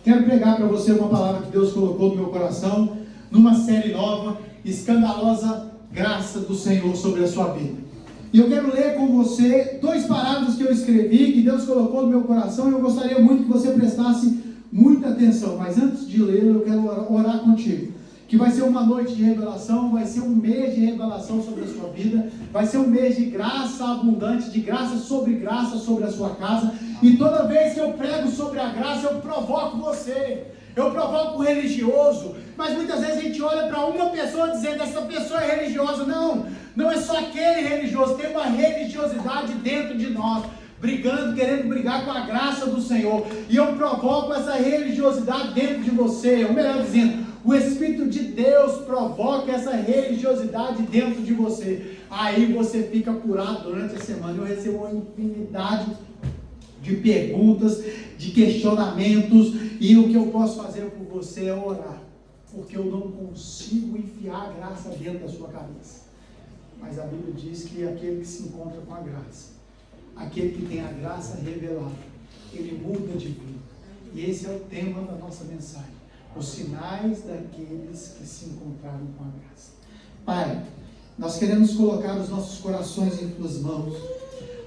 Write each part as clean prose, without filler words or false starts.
Quero pregar para você uma palavra que Deus colocou no meu coração, numa série nova, Escandalosa Graça do Senhor sobre a sua vida. E eu quero ler com você 2 parágrafos que eu escrevi, que Deus colocou no meu coração, e eu gostaria muito que você prestasse muita atenção. Mas antes de ler, eu quero orar contigo. Que vai ser uma noite de revelação, vai ser um mês de revelação sobre a sua vida, vai ser um mês de graça abundante, de graça sobre a sua casa. E toda vez que eu prego sobre a graça, eu provoco você, eu provoco o religioso. Mas muitas vezes a gente olha para uma pessoa dizendo, essa pessoa é religiosa. Não é só aquele religioso, tem uma religiosidade dentro de nós, querendo brigar com a graça do Senhor. E eu provoco essa religiosidade dentro de você, ou melhor dizendo, o Espírito de Deus provoca essa religiosidade dentro de você. Aí você fica curado durante a semana. Eu recebo uma infinidade de perguntas, de questionamentos, e o que eu posso fazer por você é orar, porque eu não consigo enfiar a graça dentro da sua cabeça. Mas a Bíblia diz que aquele que se encontra com a graça, aquele que tem a graça revelada, ele muda de vida. E esse é o tema da nossa mensagem. Os sinais daqueles que se encontraram com a graça. Pai, nós queremos colocar os nossos corações em Tuas mãos.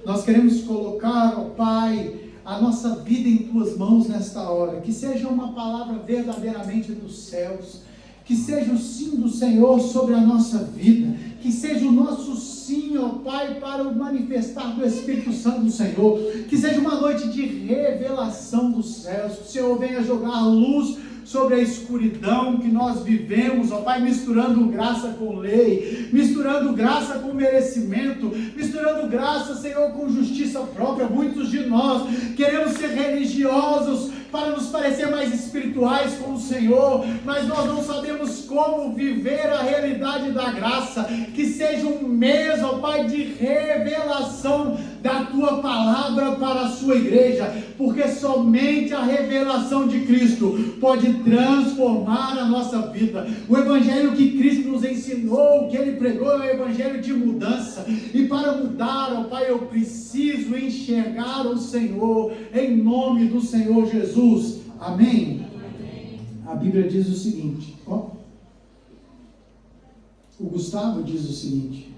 Nós queremos colocar, ó Pai, a nossa vida em Tuas mãos nesta hora. Que seja uma palavra verdadeiramente dos céus. Que seja o sim do Senhor sobre a nossa vida. Que seja o nosso sim, ó Pai, para o manifestar do Espírito Santo do Senhor. Que seja uma noite de revelação dos céus. Que o Senhor venha jogar luz sobre a escuridão que nós vivemos, ó Pai, misturando graça com lei, misturando graça com merecimento, misturando graça, Senhor, com justiça própria. Muitos de nós queremos ser religiosos para nos parecer mais espirituais com o Senhor, mas nós não sabemos como viver a realidade da graça. Que seja um mês, ó Pai, de revelação da Tua palavra para a Sua igreja, porque somente a revelação de Cristo pode transformar a nossa vida. O Evangelho que Cristo nos ensinou, que Ele pregou, é o Evangelho de mudança. E para mudar, ó Pai, eu preciso enxergar o Senhor, em nome do Senhor Jesus. Amém? Amém. A Bíblia diz o seguinte, ó. O Gustavo diz o seguinte: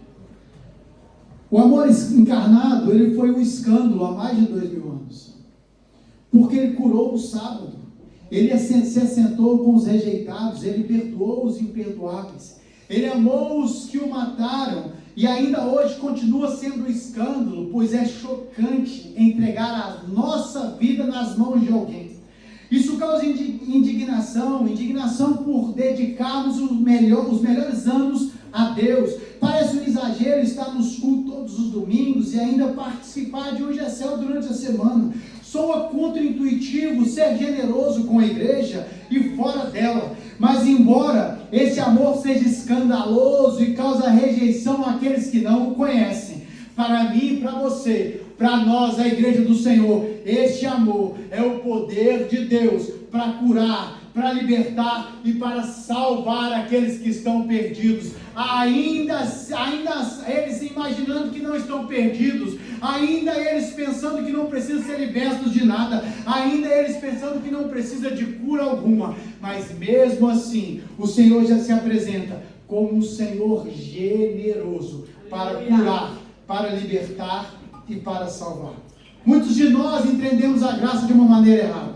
o amor encarnado, ele foi um escândalo há mais de 2000 anos, porque ele curou o sábado, ele se assentou com os rejeitados, ele perdoou os imperdoáveis, ele amou os que o mataram, e ainda hoje continua sendo um escândalo, pois é chocante entregar a nossa vida nas mãos de alguém. Isso causa indignação por dedicarmos os melhores anos a Deus. Parece um exagero estar nos cultos todos os domingos e ainda participar de um GECEL durante a semana. Soa contra-intuitivo ser generoso com a igreja e fora dela. Mas embora esse amor seja escandaloso e causa rejeição àqueles que não o conhecem, para mim e para você, para nós, a igreja do Senhor, este amor é o poder de Deus para curar, para libertar e para salvar aqueles que estão perdidos. Ainda eles imaginando que não estão perdidos, ainda eles pensando que não precisam ser libertos de nada, ainda eles pensando que não precisa de cura alguma, mas mesmo assim, o Senhor já se apresenta como um Senhor generoso para curar, para libertar e para salvar. Muitos de nós entendemos a graça de uma maneira errada.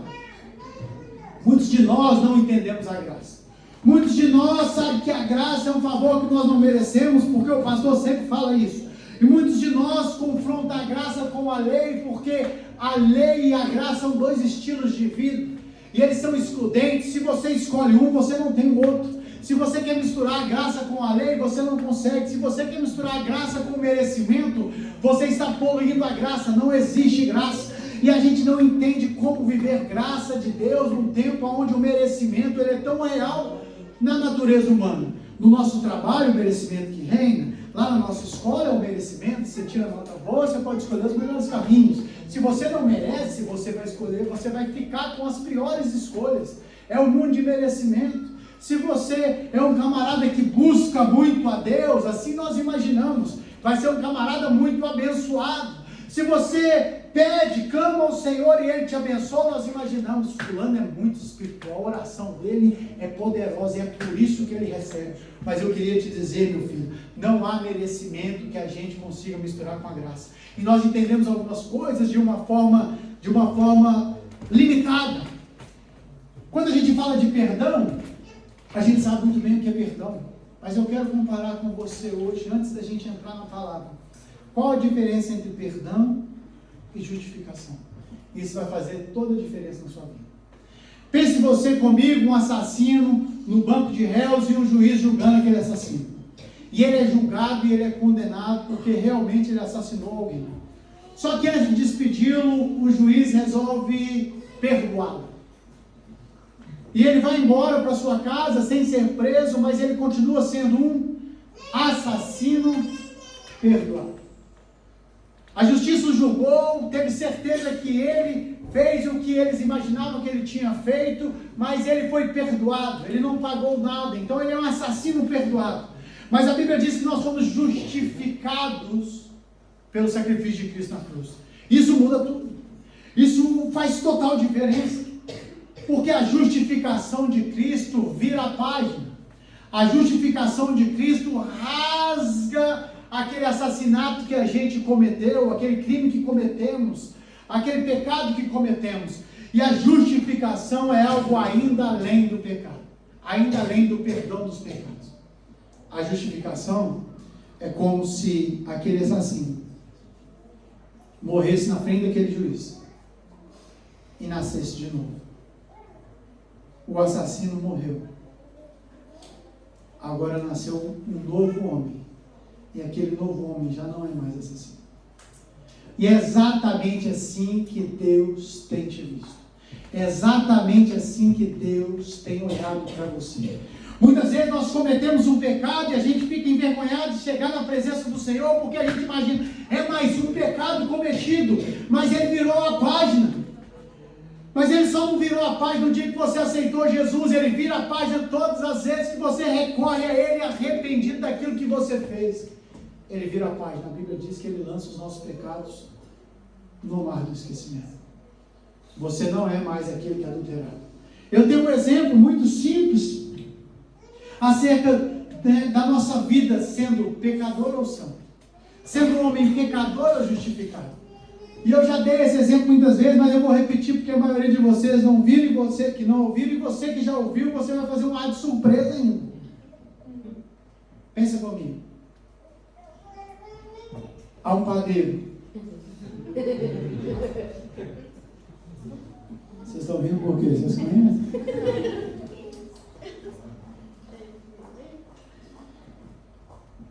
Muitos de nós não entendemos a graça. Muitos de nós sabem que a graça é um favor que nós não merecemos, porque o pastor sempre fala isso. E muitos de nós confrontam a graça com a lei, porque a lei e a graça são 2 estilos de vida. E eles são excludentes. Se você escolhe um, você não tem o outro. Se você quer misturar a graça com a lei, você não consegue. Se você quer misturar a graça com o merecimento, você está poluindo a graça. Não existe graça. E a gente não entende como viver graça de Deus num tempo onde o merecimento ele é tão real na natureza humana. No nosso trabalho, o merecimento que reina. Lá na nossa escola é o merecimento. Você tira nota boa, você pode escolher os melhores caminhos. Se você não merece, você vai escolher, você vai ficar com as piores escolhas. É o mundo de merecimento. Se você é um camarada que busca muito a Deus, assim nós imaginamos, vai ser um camarada muito abençoado. Se você pede, clama ao Senhor e Ele te abençoa, nós imaginamos, fulano é muito espiritual, a oração dele é poderosa e é por isso que ele recebe. Mas eu queria te dizer, meu filho, não há merecimento que a gente consiga misturar com a graça. E nós entendemos algumas coisas de uma forma limitada. Quando a gente fala de perdão, a gente sabe muito bem o que é perdão. Mas eu quero comparar com você hoje, antes da gente entrar na palavra. Qual a diferença entre perdão e justificação? Isso vai fazer toda a diferença na sua vida. Pense você comigo, um assassino no banco de réus e um juiz julgando aquele assassino. E ele é julgado e ele é condenado porque realmente ele assassinou alguém. Só que antes de despedi-lo, o juiz resolve perdoá-lo. E ele vai embora para sua casa sem ser preso, mas ele continua sendo um assassino perdoado. A justiça o julgou, teve certeza que ele fez o que eles imaginavam que ele tinha feito, mas ele foi perdoado, ele não pagou nada, então ele é um assassino perdoado. Mas a Bíblia diz que nós somos justificados pelo sacrifício de Cristo na cruz. Isso muda tudo. Isso faz total diferença. Porque a justificação de Cristo vira a página. A justificação de Cristo rasga aquele assassinato que a gente cometeu, aquele crime que cometemos, aquele pecado que cometemos. E a justificação é algo ainda além do pecado, ainda além do perdão dos pecados. A justificação é como se aquele assassino morresse na frente daquele juiz e nascesse de novo. O assassino morreu. Agora nasceu um novo homem. E aquele novo homem já não é mais assassino. E é exatamente assim que Deus tem te visto. É exatamente assim que Deus tem olhado para você. Muitas vezes nós cometemos um pecado e a gente fica envergonhado de chegar na presença do Senhor, porque a gente imagina, é mais um pecado cometido, mas ele virou a página. Mas ele só não virou a página no dia que você aceitou Jesus, ele vira a página todas as vezes que você recorre a ele arrependido daquilo que você fez. Ele vira a página. A Bíblia diz que ele lança os nossos pecados no mar do esquecimento. Você não é mais aquele que é adulterado. Eu tenho um exemplo muito simples acerca da nossa vida sendo pecador ou santo. Sendo um homem pecador ou justificado. E eu já dei esse exemplo muitas vezes, mas eu vou repetir porque a maioria de vocês não viram, e você que não ouviu, e você que já ouviu, você vai fazer um ar de surpresa ainda. Pensa comigo. Há um padeiro. Vocês estão vendo por quê? Vocês conhecem?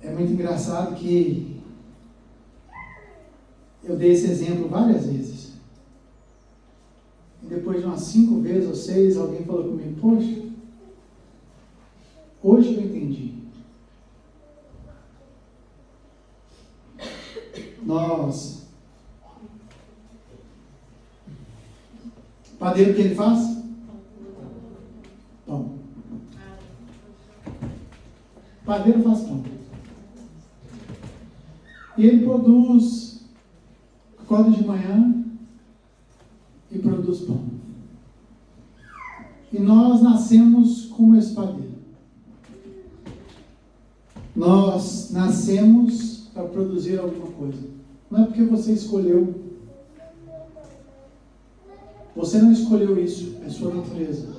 É muito engraçado que eu dei esse exemplo várias vezes. E depois de umas 5 vezes ou 6, alguém falou comigo, poxa, hoje eu entendi. O padeiro, o que ele faz? Pão. O padeiro faz pão. E ele acorda de manhã e produz pão. E nós nascemos como esse padeiro. Nós nascemos para produzir alguma coisa. Não é porque você escolheu. Você não escolheu isso, é sua natureza.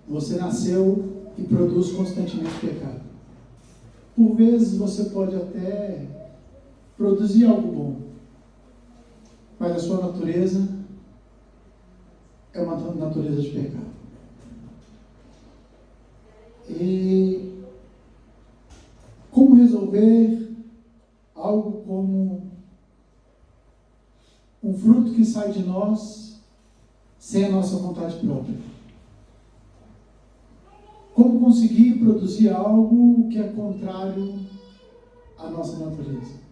Você nasceu e produz constantemente pecado. Por vezes você pode até produzir algo bom, mas a sua natureza é uma natureza de pecado. E como resolver algo como um fruto que sai de nós sem a nossa vontade própria? Como conseguir produzir algo que é contrário à nossa natureza?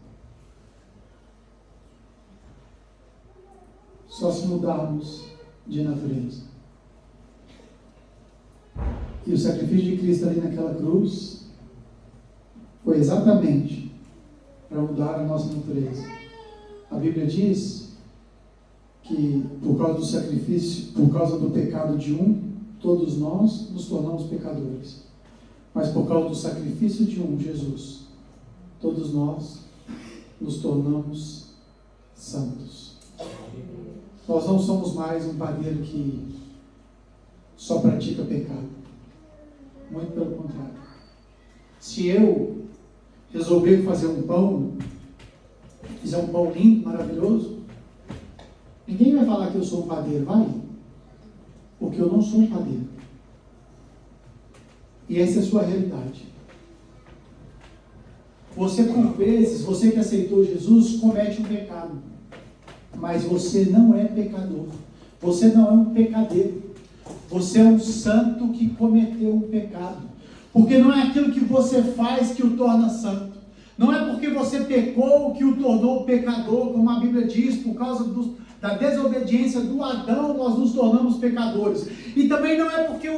Só se mudarmos de natureza. E o sacrifício de Cristo ali naquela cruz foi exatamente para mudar a nossa natureza. A Bíblia diz que por causa do sacrifício, por causa do pecado de um, todos nós nos tornamos pecadores. Mas por causa do sacrifício de um, Jesus, todos nós nos tornamos santos. Nós não somos mais um padeiro que só pratica pecado. Muito pelo contrário. Se eu resolver fazer um pão, fizer um pão limpo, maravilhoso, ninguém vai falar que eu sou um padeiro, vai? Porque eu não sou um padeiro. E essa é a sua realidade. Você, por vezes, você que aceitou Jesus, comete um pecado. Mas você não é pecador. Você não é um pecadeiro. Você é um santo que cometeu um pecado. Porque não é aquilo que você faz que o torna santo. Não é porque você pecou que o tornou pecador, como a Bíblia diz, por causa da desobediência do Adão, nós nos tornamos pecadores. E também não é porque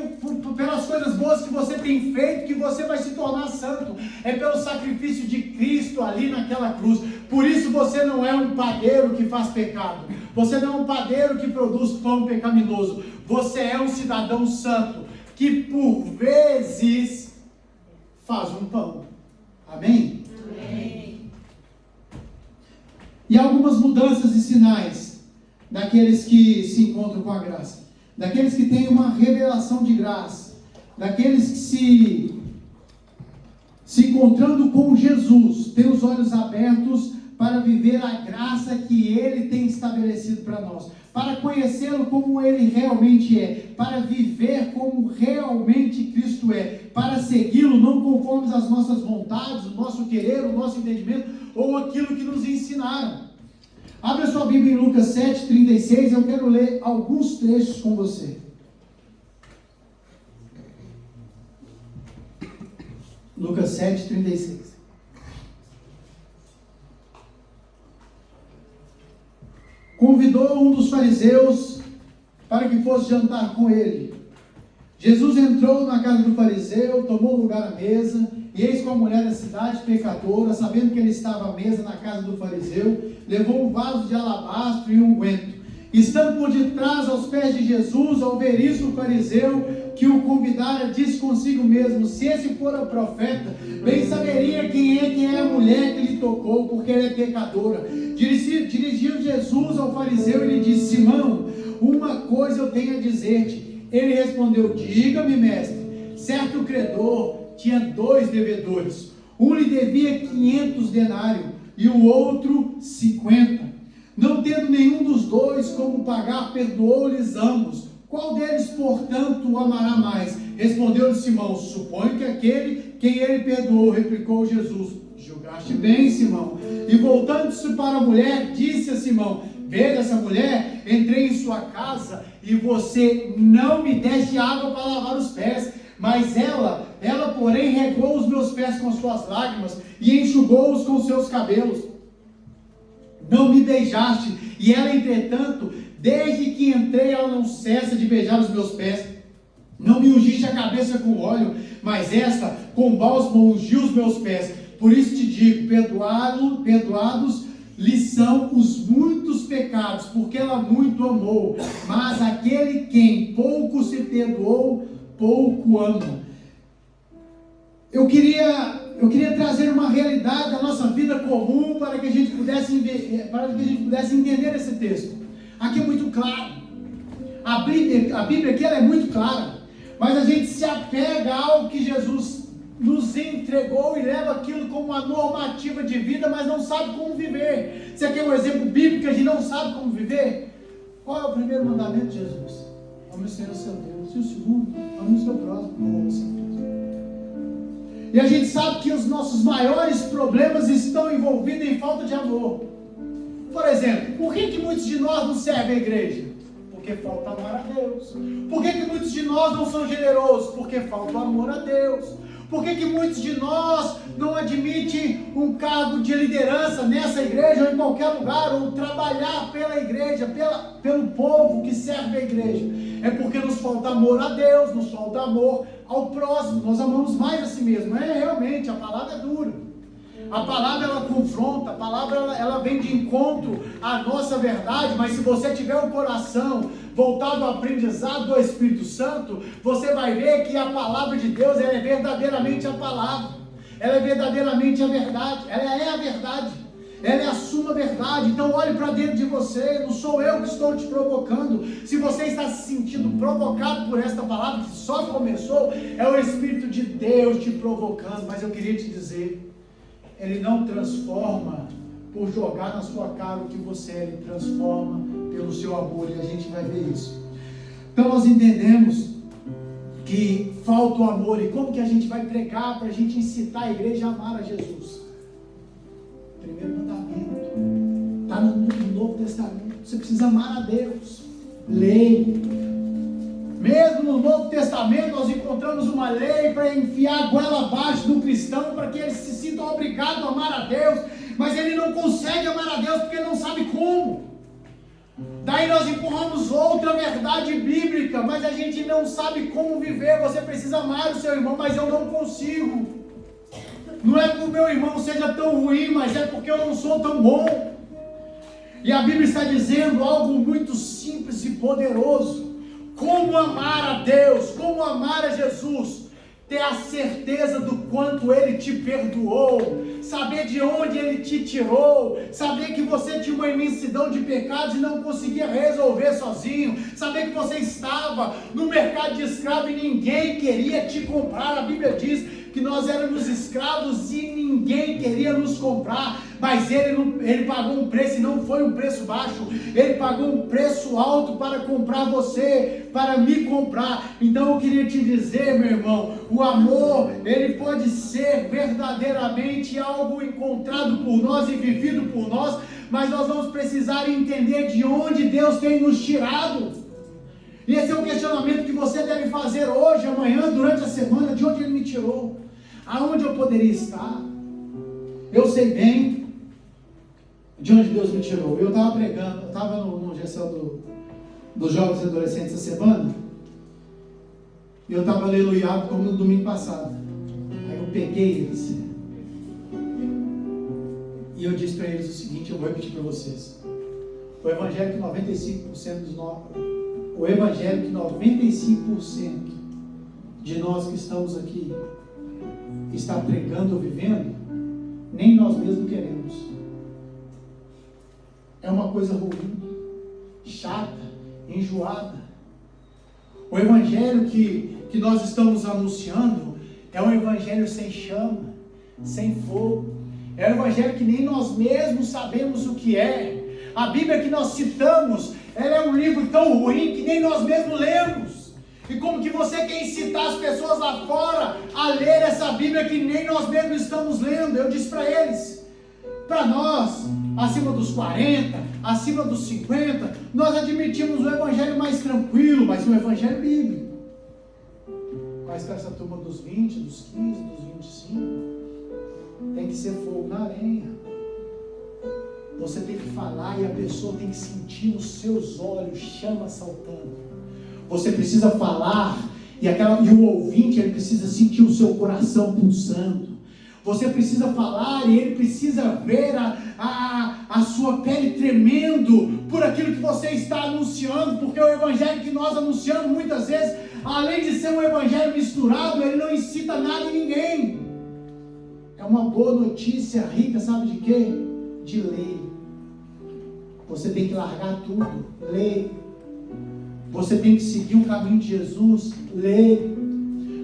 pelas coisas boas que você tem feito que você vai se tornar santo. É pelo sacrifício de Cristo ali naquela cruz. Por isso você não é um padeiro que faz pecado. Você não é um padeiro que produz pão pecaminoso. Você é um cidadão santo que por vezes faz um pão. Amém? Amém. E algumas mudanças e sinais daqueles que se encontram com a graça, daqueles que têm uma revelação de graça, daqueles que se encontrando com Jesus, têm os olhos abertos para viver a graça que Ele tem estabelecido para nós, para conhecê-lo como Ele realmente é, para viver como realmente Cristo é, para segui-lo não conforme as nossas vontades, o nosso querer, o nosso entendimento, ou aquilo que nos ensinaram. Abra sua Bíblia em Lucas 7:36, eu quero ler alguns trechos com você. Lucas 7:36. Convidou um dos fariseus para que fosse jantar com ele. Jesus entrou na casa do fariseu, tomou lugar à mesa, e eis que a mulher da cidade, pecadora, sabendo que ele estava à mesa na casa do fariseu, levou um vaso de alabastro e unguento. Estando por detrás aos pés de Jesus, ao ver isso, o fariseu que o convidara disse consigo mesmo: se esse for o profeta, bem saberia quem é a mulher que lhe tocou, porque ela é pecadora. Dirigiu Jesus ao fariseu e lhe disse: Simão, uma coisa eu tenho a dizer-te. Ele respondeu: diga-me, mestre. Certo credor tinha 2 devedores. Um lhe devia 500 denários e o outro 50. Não tendo nenhum dos dois como pagar, perdoou-lhes ambos. Qual deles, portanto, o amará mais? Respondeu-lhe Simão: suponho que aquele quem ele perdoou. Replicou Jesus: julgaste bem, Simão. E voltando-se para a mulher, disse a Simão: veja essa mulher, entrei em sua casa e você não me deste água para lavar os pés, mas ela porém regou os meus pés com as suas lágrimas e enxugou-os com os seus cabelos. Não me beijaste, e ela, entretanto, desde que entrei, ela não cessa de beijar os meus pés. Não me ungiste a cabeça com óleo, mas esta com bálsamo ungiu os meus pés. Por isso te digo, perdoados lhe são os muitos pecados, porque ela muito amou. Mas aquele quem pouco se perdoou, pouco ama. Eu queria trazer uma realidade da nossa vida comum para que a gente pudesse entender esse texto. Aqui é muito claro. A Bíblia aqui ela é muito clara. Mas a gente se apega a algo que Jesus nos entregou e leva aquilo como uma normativa de vida, mas não sabe como viver. Você quer um exemplo bíblico, a gente não sabe como viver? Qual é o primeiro mandamento de Jesus? Ame o Senhor seu Deus. E o segundo? Ame o seu próximo como você mesmo. E a gente sabe que os nossos maiores problemas estão envolvidos em falta de amor. Por exemplo, por que muitos de nós não servem a igreja? Porque falta amor a Deus. Por que muitos de nós não são generosos? Porque falta amor a Deus. Por que muitos de nós não admitem um cargo de liderança nessa igreja ou em qualquer lugar, ou trabalhar pela igreja, pelo povo que serve a igreja? É porque nos falta amor a Deus, nos falta amor ao próximo, nós amamos mais a si mesmo. Realmente, a palavra é dura. A palavra ela confronta, a palavra ela vem de encontro à nossa verdade, mas se você tiver o coração voltado ao aprendizado do Espírito Santo, você vai ver que a palavra de Deus ela é verdadeiramente a palavra, ela é verdadeiramente a verdade, ela é a verdade, ela é a suma verdade. Então olhe para dentro de você, não sou eu que estou te provocando. Se você está se sentindo provocado por esta palavra que só começou, é o Espírito de Deus te provocando. Mas eu queria te dizer, Ele não transforma por jogar na sua cara o que você é, Ele transforma pelo seu amor, e a gente vai ver isso. Então nós entendemos que falta o amor, e como que a gente vai pregar para a gente incitar a igreja a amar a Jesus? Primeiro mandamento, está no Novo Testamento, você precisa amar a Deus, lei. Mesmo no Novo Testamento nós encontramos uma lei para enfiar a goela abaixo do cristão, para que ele se sinta obrigado a amar a Deus, mas ele não consegue amar a Deus porque ele não sabe como. Daí nós empurramos outra verdade bíblica, mas a gente não sabe como viver. Você precisa amar o seu irmão, mas eu não consigo. Não é que o meu irmão seja tão ruim, mas é porque eu não sou tão bom. E a Bíblia está dizendo algo muito simples e poderoso. Como amar a Deus, como amar a Jesus, ter a certeza do quanto Ele te perdoou, saber de onde Ele te tirou, saber que você tinha uma imensidão de pecados e não conseguia resolver sozinho, saber que você estava no mercado de escravo e ninguém queria te comprar. A Bíblia diz que nós éramos escravos e ninguém queria nos comprar, mas ele pagou um preço, e não foi um preço baixo, Ele pagou um preço alto para comprar você, para me comprar. Então eu queria te dizer, meu irmão, o amor, ele pode ser verdadeiramente algo encontrado por nós e vivido por nós, mas nós vamos precisar entender de onde Deus tem nos tirado. E esse é um questionamento que você deve fazer hoje, amanhã, durante a semana. De onde Ele me tirou? Aonde eu poderia estar? Eu sei bem de onde Deus me tirou. Eu estava pregando, eu estava no GCL dos jovens e adolescentes essa semana, e eu estava aleluiado como no domingo passado. Aí eu peguei eles e eu disse para eles o seguinte, eu vou repetir para vocês. O evangelho que 95% dos nós, o evangelho que 95% de nós que estamos aqui está pregando ou vivendo, nem nós mesmos queremos. É uma coisa ruim, chata, enjoada. O evangelho que nós estamos anunciando é um evangelho sem chama, sem fogo. É um evangelho que nem nós mesmos sabemos o que é. A Bíblia que nós citamos, ela é um livro tão ruim que nem nós mesmos lemos. E como que você quer incitar as pessoas lá fora a ler essa Bíblia que nem nós mesmos estamos lendo? Eu disse para eles, para nós, acima dos 40, acima dos 50, nós admitimos o evangelho mais tranquilo, mas o evangelho bíblico. Mas para essa turma dos 20, dos 15, dos 25, tem que ser fogo na areia. Você tem que falar e a pessoa tem que sentir nos seus olhos chama saltando. Você precisa falar e o ouvinte ele precisa sentir o seu coração pulsando. Você precisa falar e ele precisa ver a sua pele tremendo por aquilo que você está anunciando, porque o evangelho que nós anunciamos muitas vezes, além de ser um evangelho misturado, ele não incita nada em ninguém. É uma boa notícia rica, sabe de quê? De lei. Você tem que largar tudo, lei. Você tem que seguir o caminho de Jesus, lei.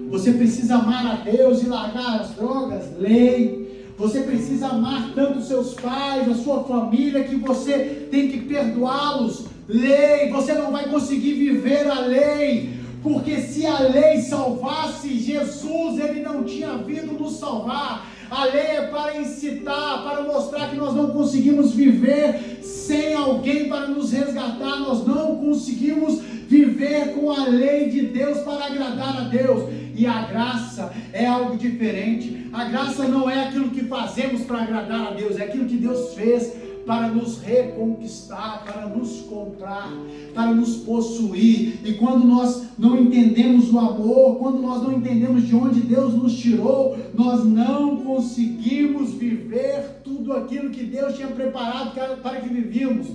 Você precisa amar a Deus e largar as drogas, lei. Você precisa amar tanto os seus pais, a sua família, que você tem que perdoá-los, lei. Você não vai conseguir viver a lei, porque se a lei salvasse, Jesus, ele não tinha vindo nos salvar. A lei é para incitar, para mostrar que nós não conseguimos viver sem alguém para nos resgatar. Nós não conseguimos viver com a lei de Deus para agradar a Deus. E a graça é algo diferente. A graça não é aquilo que fazemos para agradar a Deus, é aquilo que Deus fez para nos reconquistar, para nos comprar, para nos possuir. E quando nós não entendemos o amor, quando nós não entendemos de onde Deus nos tirou, nós não conseguimos viver tudo aquilo que Deus tinha preparado para que vivíamos.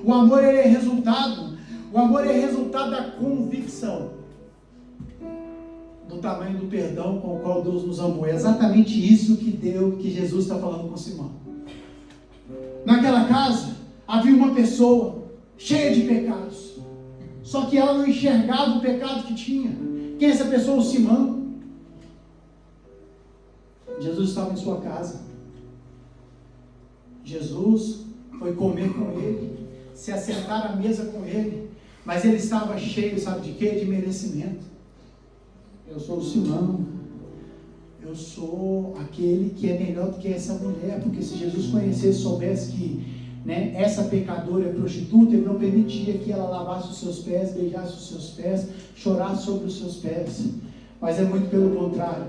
O amor é resultado da convicção do tamanho do perdão com o qual Deus nos amou. É exatamente isso que Jesus está falando com Simão. Naquela casa havia uma pessoa cheia de pecados, só que ela não enxergava o pecado que tinha. Quem é essa pessoa? O Simão. Jesus estava em sua casa. Jesus foi comer com ele, se assentar à mesa com ele, mas ele estava cheio, sabe de quê? De merecimento. Eu sou o Simão, eu sou aquele que é melhor do que essa mulher, porque se Jesus conhecesse, soubesse que essa pecadora é prostituta, ele não permitia que ela lavasse os seus pés, beijasse os seus pés, chorasse sobre os seus pés. Mas é muito pelo contrário.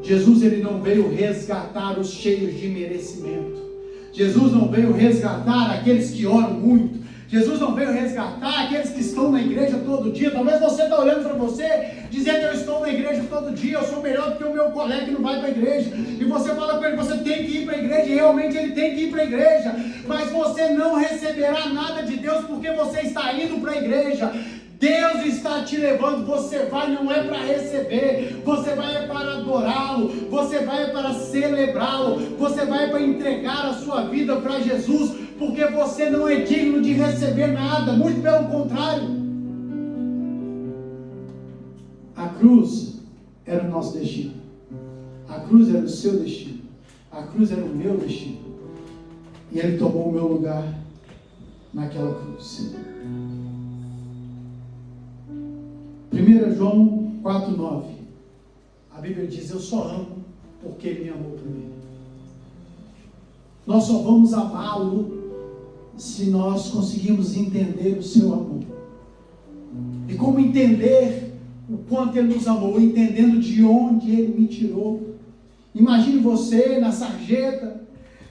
Jesus, ele não veio resgatar os cheios de merecimento. Jesus não veio resgatar aqueles que oram muito. Jesus não veio resgatar aqueles que estão na igreja todo dia. Talvez você está olhando para você, dizendo que eu estou na igreja todo dia, eu sou melhor do que o meu colega que não vai para a igreja. E você fala com ele, você tem que ir para a igreja, e realmente ele tem que ir para a igreja. Mas você não receberá nada de Deus porque você está indo para a igreja. Deus está te levando, você vai não é para receber, você vai para adorá-lo, você vai para celebrá-lo, você vai para entregar a sua vida para Jesus, porque você não é digno de receber nada, muito pelo contrário. A cruz era o nosso destino, a cruz era o seu destino, a cruz era o meu destino, e Ele tomou o meu lugar naquela cruz. 1 João 4,9, a Bíblia diz: eu só amo porque Ele me amou primeiro. Nós só vamos amá-lo se nós conseguirmos entender o seu amor. E como entender o quanto Ele nos amou? Entendendo de onde Ele me tirou. Imagine você na sarjeta,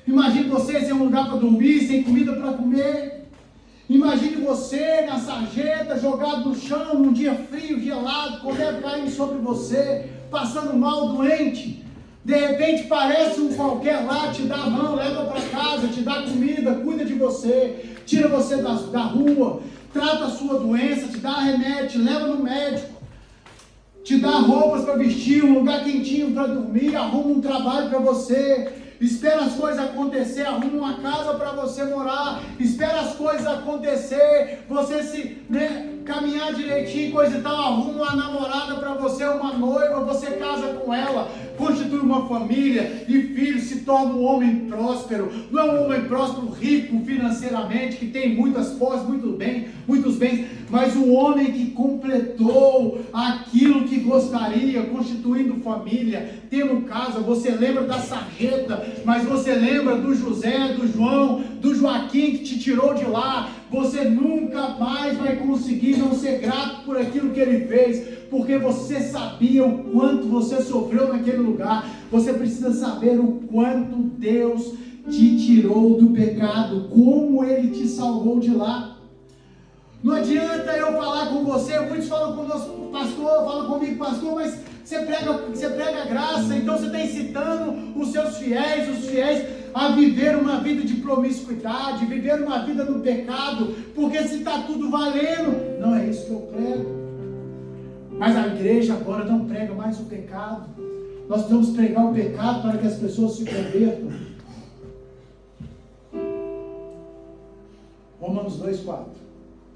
imagine você sem um lugar para dormir, sem comida para comer. Imagine você na sarjeta, jogado no chão, num dia frio, gelado, com neve caindo sobre você, passando mal, doente. De repente parece um qualquer lá, te dá a mão, leva para casa, te dá comida, cuida de você, tira você da rua, trata a sua doença, te dá remédio, te leva no médico, te dá roupas para vestir, um lugar quentinho para dormir, arruma um trabalho para você. Espera as coisas acontecer, arruma uma casa para você morar, espera as coisas acontecer, você caminhar direitinho, coisa e tal, arruma uma namorada para você, uma noiva, você casa com ela, constitui uma família e filhos, se torna um homem próspero. Não é um homem próspero, rico financeiramente, que tem muitas posses, muitos bens, mas um homem que completou aquilo que gostaria, constituindo família, tendo casa. Você lembra da sarjeta, mas você lembra do José, do João, do Joaquim que te tirou de lá. Você nunca mais vai conseguir não ser grato por aquilo que ele fez, porque você sabia o quanto você sofreu naquele lugar. Você precisa saber o quanto Deus te tirou do pecado, como Ele te salvou de lá. Não adianta eu falar com você, muitos falam conosco, pastor, falam comigo, pastor, mas você prega graça, então você está incitando os fiéis a viver uma vida de promiscuidade, viver uma vida no pecado, porque se está tudo valendo. Não é isso que eu prego. Mas a igreja agora não prega mais o pecado. Nós precisamos pregar o pecado para que as pessoas se convertam. Romanos 2,4.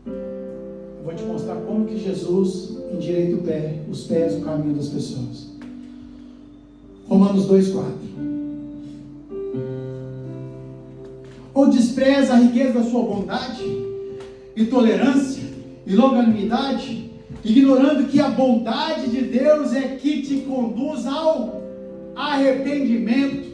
Eu vou te mostrar como que Jesus endireita os pés, o caminho das pessoas. Romanos 2,4. Ou despreza a riqueza da sua bondade e tolerância e longanimidade, ignorando que a bondade de Deus é que te conduz ao arrependimento.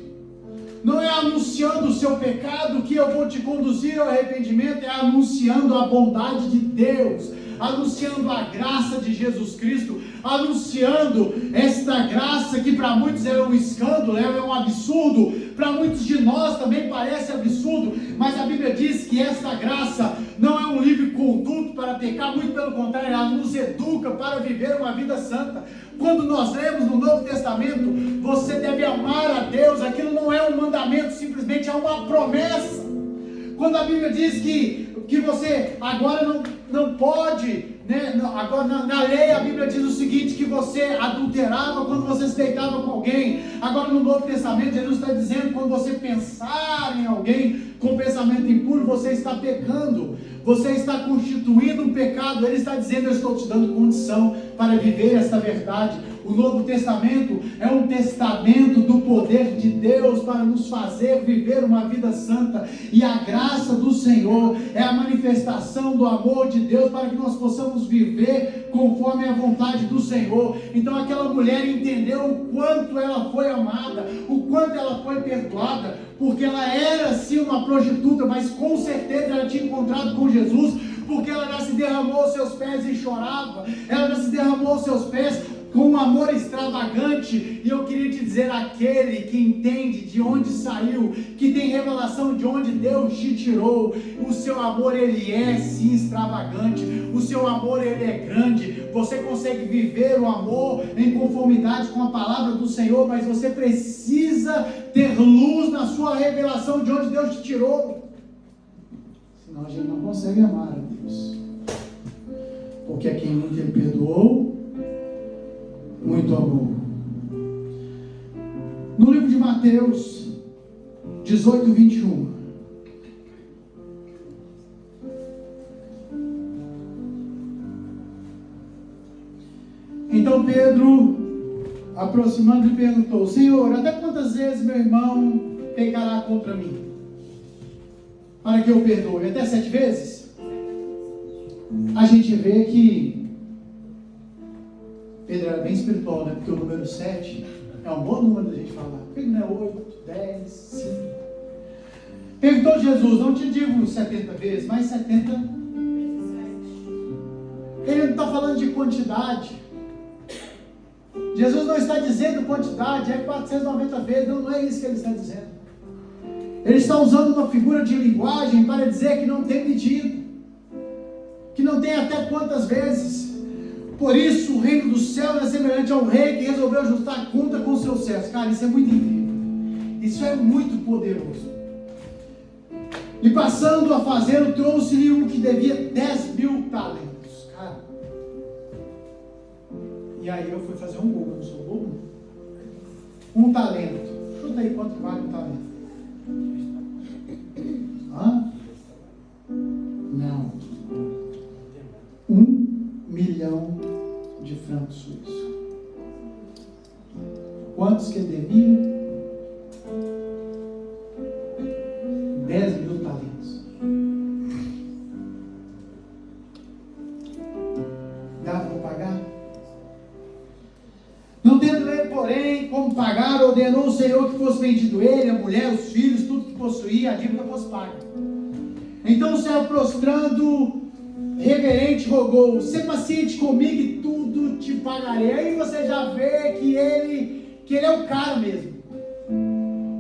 Não é anunciando o seu pecado que eu vou te conduzir ao arrependimento, é anunciando a bondade de Deus, anunciando a graça de Jesus Cristo, anunciando esta graça que para muitos é um escândalo, é um absurdo, para muitos de nós também parece absurdo, mas a Bíblia diz que esta graça não é um livre conduto para pecar, muito pelo contrário, ela nos educa para viver uma vida santa. Quando nós lemos no Novo Testamento, você deve amar a Deus, aquilo não é um mandamento, simplesmente é uma promessa. Quando a Bíblia diz que você agora não pode, né? Agora na lei a Bíblia diz o seguinte, que você adulterava quando você se deitava com alguém. Agora no Novo Testamento Jesus está dizendo que quando você pensar em alguém com pensamento impuro, você está pecando, você está constituindo um pecado. Ele está dizendo: eu estou te dando condição para viver esta verdade. O Novo Testamento é um testamento do poder de Deus para nos fazer viver uma vida santa, e a graça do Senhor é a manifestação do amor de Deus para que nós possamos viver conforme a vontade do Senhor. Então aquela mulher entendeu o quanto ela foi amada, o quanto ela foi perdoada, porque ela era sim uma prostituta, mas com certeza ela tinha encontrado com Jesus, porque ela já se derramou aos seus pés e chorava, ela já se derramou aos seus pés com um amor extravagante. E eu queria te dizer, aquele que entende de onde saiu, que tem revelação de onde Deus te tirou, o seu amor ele é sim extravagante, o seu amor ele é grande. Você consegue viver o amor em conformidade com a palavra do Senhor, mas você precisa ter luz na sua revelação de onde Deus te tirou, senão a gente não consegue amar a Deus, porque a quem muito ele perdoou, muito amor. No livro de Mateus 18, 21. Então Pedro, aproximando, lhe perguntou: Senhor, até quantas vezes meu irmão pecará contra mim, para que eu perdoe? Até 7 vezes? A gente vê que Pedro era bem espiritual, né? Porque o número 7 é um bom número da gente falar. Por que não é 8, 10, 5? Perguntou Jesus: não te digo 70 vezes, mas 70. Ele não está falando de quantidade. Jesus não está dizendo quantidade, é 490 vezes. Não é isso que ele está dizendo. Ele está usando uma figura de linguagem para dizer que não tem medida, que não tem até quantas vezes. Por isso o reino do céu é semelhante ao rei que resolveu ajustar conta com seus servos. Cara, isso é muito incrível, isso é muito poderoso. E passando a fazê-lo, trouxe-lhe um que devia 10.000 talentos. Cara, e aí eu fui fazer um Google, não sou bobo. Um talento, chuta aí quanto vale um talento. Não, 1 milhão de francos suíços. Quantos que ele devia? 10.000 talentos. Dava para pagar? Não tendo ele, porém, como pagar, ordenou o Senhor que fosse vendido ele, a mulher, os filhos, tudo que possuía, a dívida fosse paga. Então o Senhor, prostrando, reverente, rogou: "Sê paciente comigo e tudo te pagarei." Aí você já vê que ele é o cara mesmo.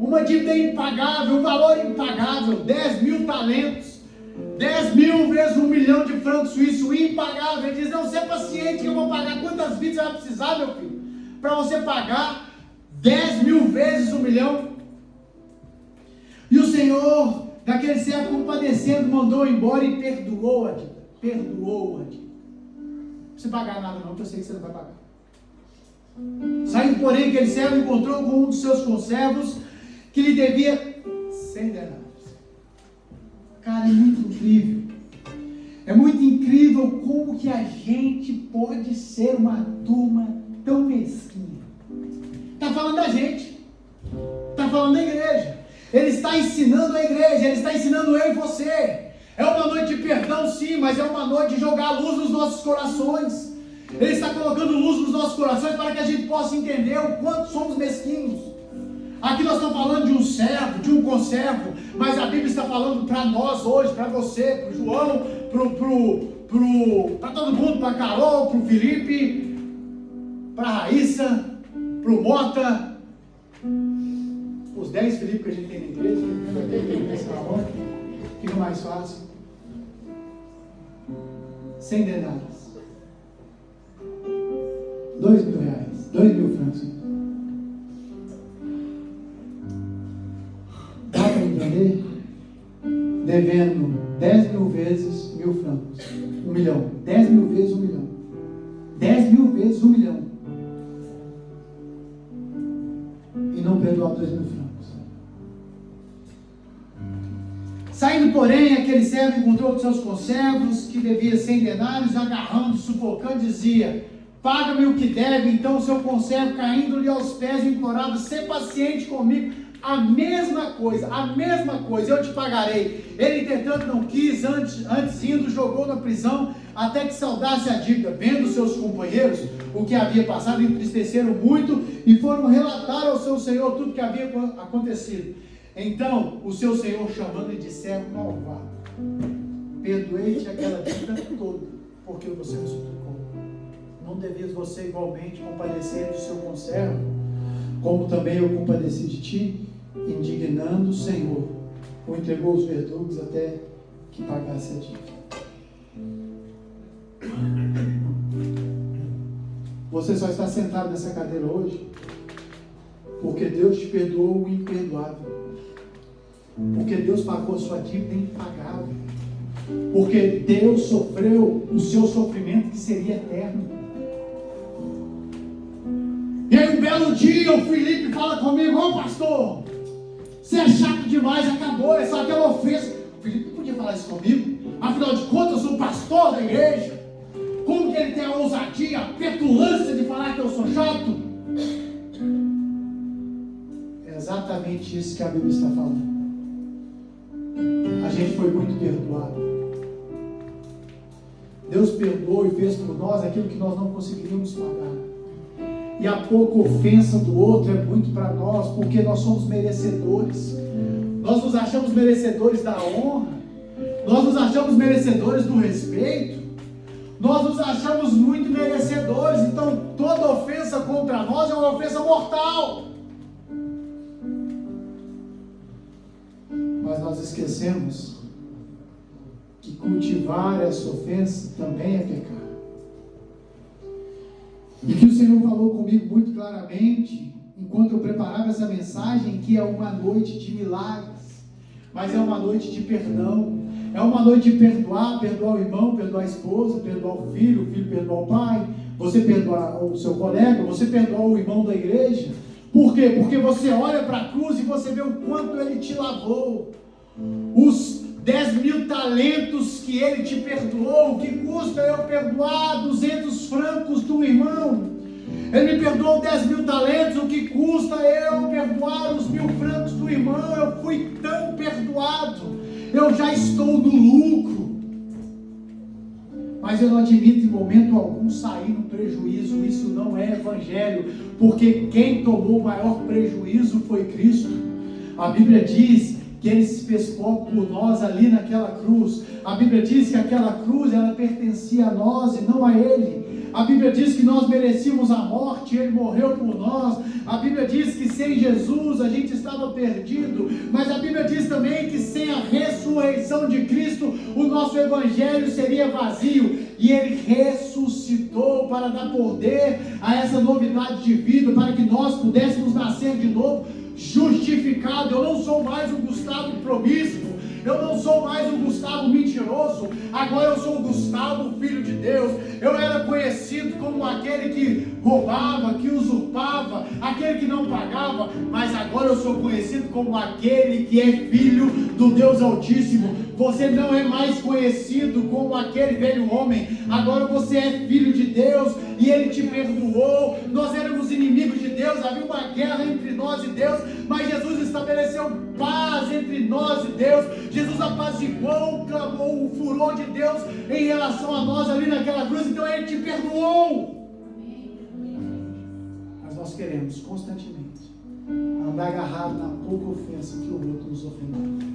Uma dívida impagável, um valor impagável, 10.000 talentos, 10.000 vezes 1 milhão de francos suíços, impagável. Ele diz: não, sê paciente que eu vou pagar. Quantas vidas você vai precisar, meu filho, para você pagar 10.000 vezes 1 milhão? E o Senhor, daquele servo compadecendo, mandou embora e perdoou a dívida. Perdoou a dívida. Não precisa pagar nada não, porque eu sei que você não vai pagar. Saindo, porém, aquele servo encontrou com um dos seus conservos que lhe devia 100 denários. Cara, é muito incrível. É muito incrível como que a gente pode ser uma turma tão mesquinha. Está falando da gente. Está falando da igreja. Ele está ensinando a igreja. Ele está ensinando eu e você. É uma noite de perdão, sim, mas é uma noite de jogar luz nos nossos corações. Ele está colocando luz nos nossos corações para que a gente possa entender o quanto somos mesquinhos. Aqui nós estamos falando de um servo, de um conservo, mas a Bíblia está falando para nós hoje, para você, para o João, para para todo mundo, para Carol, para o Felipe, para a Raíssa, para o Mota, os 10 Felipe que a gente tem na igreja, fica mais fácil. 100 denários. 2.000 reais. 2.000 francos. Dá para entender? Devendo 10.000 vezes 1.000 francos. 1 milhão. 10.000 vezes 1 milhão. 10.000 vezes 1 milhão. E não perdoar 2.000 francos. Saindo, porém, aquele servo encontrou os seus conservos, que devia 100 denários, agarrando, sufocando, dizia: paga-me o que deve. Então o seu conservo, caindo-lhe aos pés, implorava: sê paciente comigo, a mesma coisa, eu te pagarei. Ele, entretanto, não quis, antes indo, jogou na prisão, até que saldasse a dívida. Vendo seus companheiros o que havia passado, entristeceram muito, e foram relatar ao seu senhor tudo o que havia acontecido. Então o seu senhor, chamando-lhe de servo malvado: perdoei-te aquela dívida toda, porque você me suplicou. Não devias você igualmente compadecer do seu conservo, como também eu compadeci de ti? Indignando o Senhor, o entregou aos verdugos até que pagasse a dívida. Você só está sentado nessa cadeira hoje porque Deus te perdoou o imperdoável, porque Deus pagou a sua dívida impagável, porque Deus sofreu o seu sofrimento que seria eterno. E aí um belo dia o Felipe fala comigo: ô pastor, você é chato demais, acabou, é só aquela ofensa. O Felipe não podia falar isso comigo, afinal de contas eu sou pastor da igreja. Como que ele tem a ousadia, a petulância de falar que eu sou chato? É exatamente isso que a Bíblia está falando. A gente foi muito perdoado. Deus perdoou e fez por nós aquilo que nós não conseguiríamos pagar. E a pouca ofensa do outro é muito para nós, porque nós somos merecedores. Nós nos achamos merecedores da honra, nós nos achamos merecedores do respeito, nós nos achamos muito merecedores. Então toda ofensa contra nós é uma ofensa mortal. Mas nós esquecemos que cultivar essa ofensa também é pecar. E que o Senhor falou comigo muito claramente, enquanto eu preparava essa mensagem, que é uma noite de milagres, mas é uma noite de perdão, é uma noite de perdoar o irmão, perdoar a esposa, perdoar o filho perdoar o pai, você perdoar o seu colega, você perdoar o irmão da igreja. Por quê? Porque você olha para a cruz e você vê o quanto ele te lavou, os 10.000 talentos que ele te perdoou. O que custa eu perdoar 200 francos do irmão? Ele me perdoou 10.000 talentos. O que custa eu perdoar os 1.000 francos do irmão? Eu fui tão perdoado, eu já estou no lucro. Mas eu não admito em momento algum sair no prejuízo. Isso não é evangelho, porque quem tomou o maior prejuízo foi Cristo. A Bíblia diz que ele se fez pobre por nós ali naquela cruz. A Bíblia diz que aquela cruz, ela pertencia a nós e não a ele. A Bíblia diz que nós merecíamos a morte, ele morreu por nós. A Bíblia diz que sem Jesus a gente estava perdido, mas a Bíblia diz também que sem a ressurreição de Cristo o nosso evangelho seria vazio. E ele ressuscitou para dar poder a essa novidade de vida, para que nós pudéssemos nascer de novo, justificado. Eu não sou mais um Gustavo promíscuo, eu não sou mais um Gustavo mentiroso, agora eu sou o Gustavo, filho de Deus. Eu era conhecido como aquele que roubava, que usurpava, aquele que não pagava, mas agora eu sou conhecido como aquele que é filho do Deus Altíssimo. Você não é mais conhecido como aquele velho homem, agora você é filho de Deus e ele te perdoou. Nós éramos inimigos de Deus, havia uma guerra entre nós e Deus, mas Jesus estabeleceu paz entre nós e Deus. Jesus apaziguou, clamou o furor de Deus em relação a nós ali naquela cruz, então ele te perdoou. Mas nós queremos constantemente andar agarrado na pouca ofensa que o outro nos ofendeu.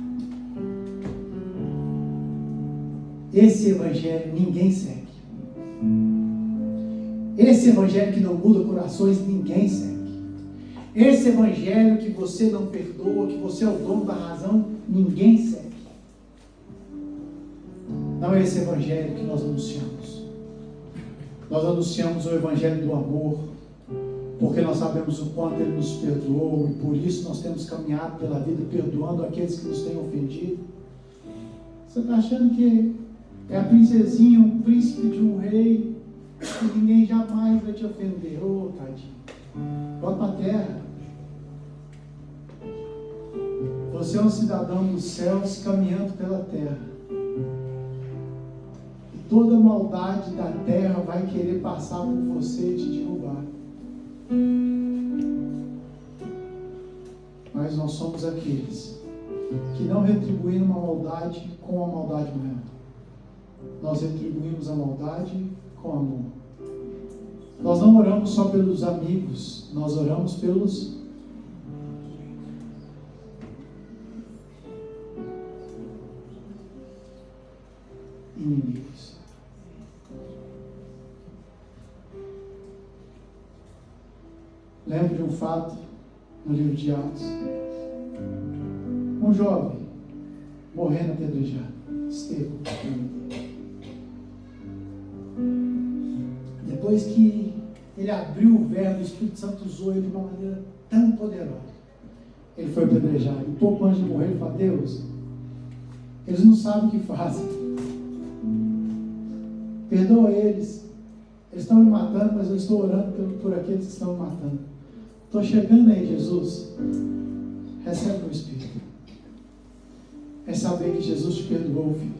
esse evangelho ninguém segue. Esse evangelho que não muda corações, ninguém segue. Esse evangelho que você não perdoa, que você é o dono da razão, ninguém segue. Não é esse evangelho que nós anunciamos. Nós anunciamos o evangelho do amor, porque nós sabemos o quanto Ele nos perdoou, e por isso nós temos caminhado pela vida perdoando aqueles que nos têm ofendido. Você está achando que é a princesinha, um príncipe de um rei, que ninguém jamais vai te ofender? Ô, tadinho, volta para a terra. Você é um cidadão dos céus caminhando pela terra. E toda maldade da terra vai querer passar por você e te derrubar. Mas nós somos aqueles que não retribuíram uma maldade com a maldade maior. Nós retribuímos a maldade com amor. Nós não oramos só pelos amigos, nós oramos pelos inimigos. Lembro de um fato no livro de Atos. Um jovem morrendo apedrejado, Estevão. Depois que ele abriu o verbo, o Espírito Santo usou ele de uma maneira tão poderosa. Ele foi apedrejado. E pouco antes de morrer, ele falou: Deus, eles não sabem o que fazem. Perdoa eles. Eles estão me matando, mas eu estou orando por aqueles que estão me matando. Estou chegando aí, Jesus. Recebe o Espírito. É saber que Jesus te perdoou, filho.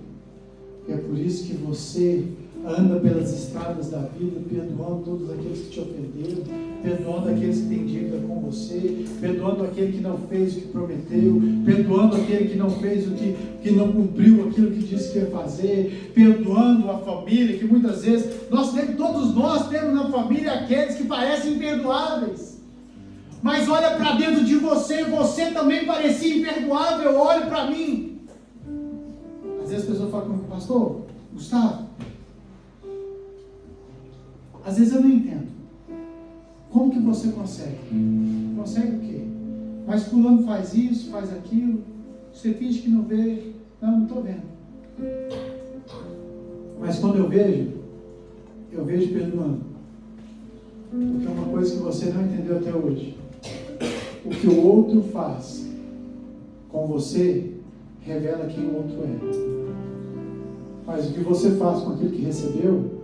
E é por isso que você anda pelas estradas da vida, perdoando todos aqueles que te ofenderam, perdoando aqueles que têm dívida com você, perdoando aquele que não fez o que prometeu, perdoando aquele que não fez o que não cumpriu aquilo que disse que ia fazer, perdoando a família, que muitas vezes todos nós temos na família aqueles que parecem imperdoáveis. Mas olha para dentro de você, você também parecia imperdoável, olhe para mim. Às vezes as pessoas falam comigo: pastor Gustavo, às vezes eu não entendo. Como que você consegue? Consegue o quê? Mas fulano faz isso, faz aquilo, você finge que não vê. Não estou vendo. Mas quando eu vejo perdoando. Porque é uma coisa que você não entendeu até hoje. O que o outro faz com você revela quem o outro é. Mas o que você faz com aquilo que recebeu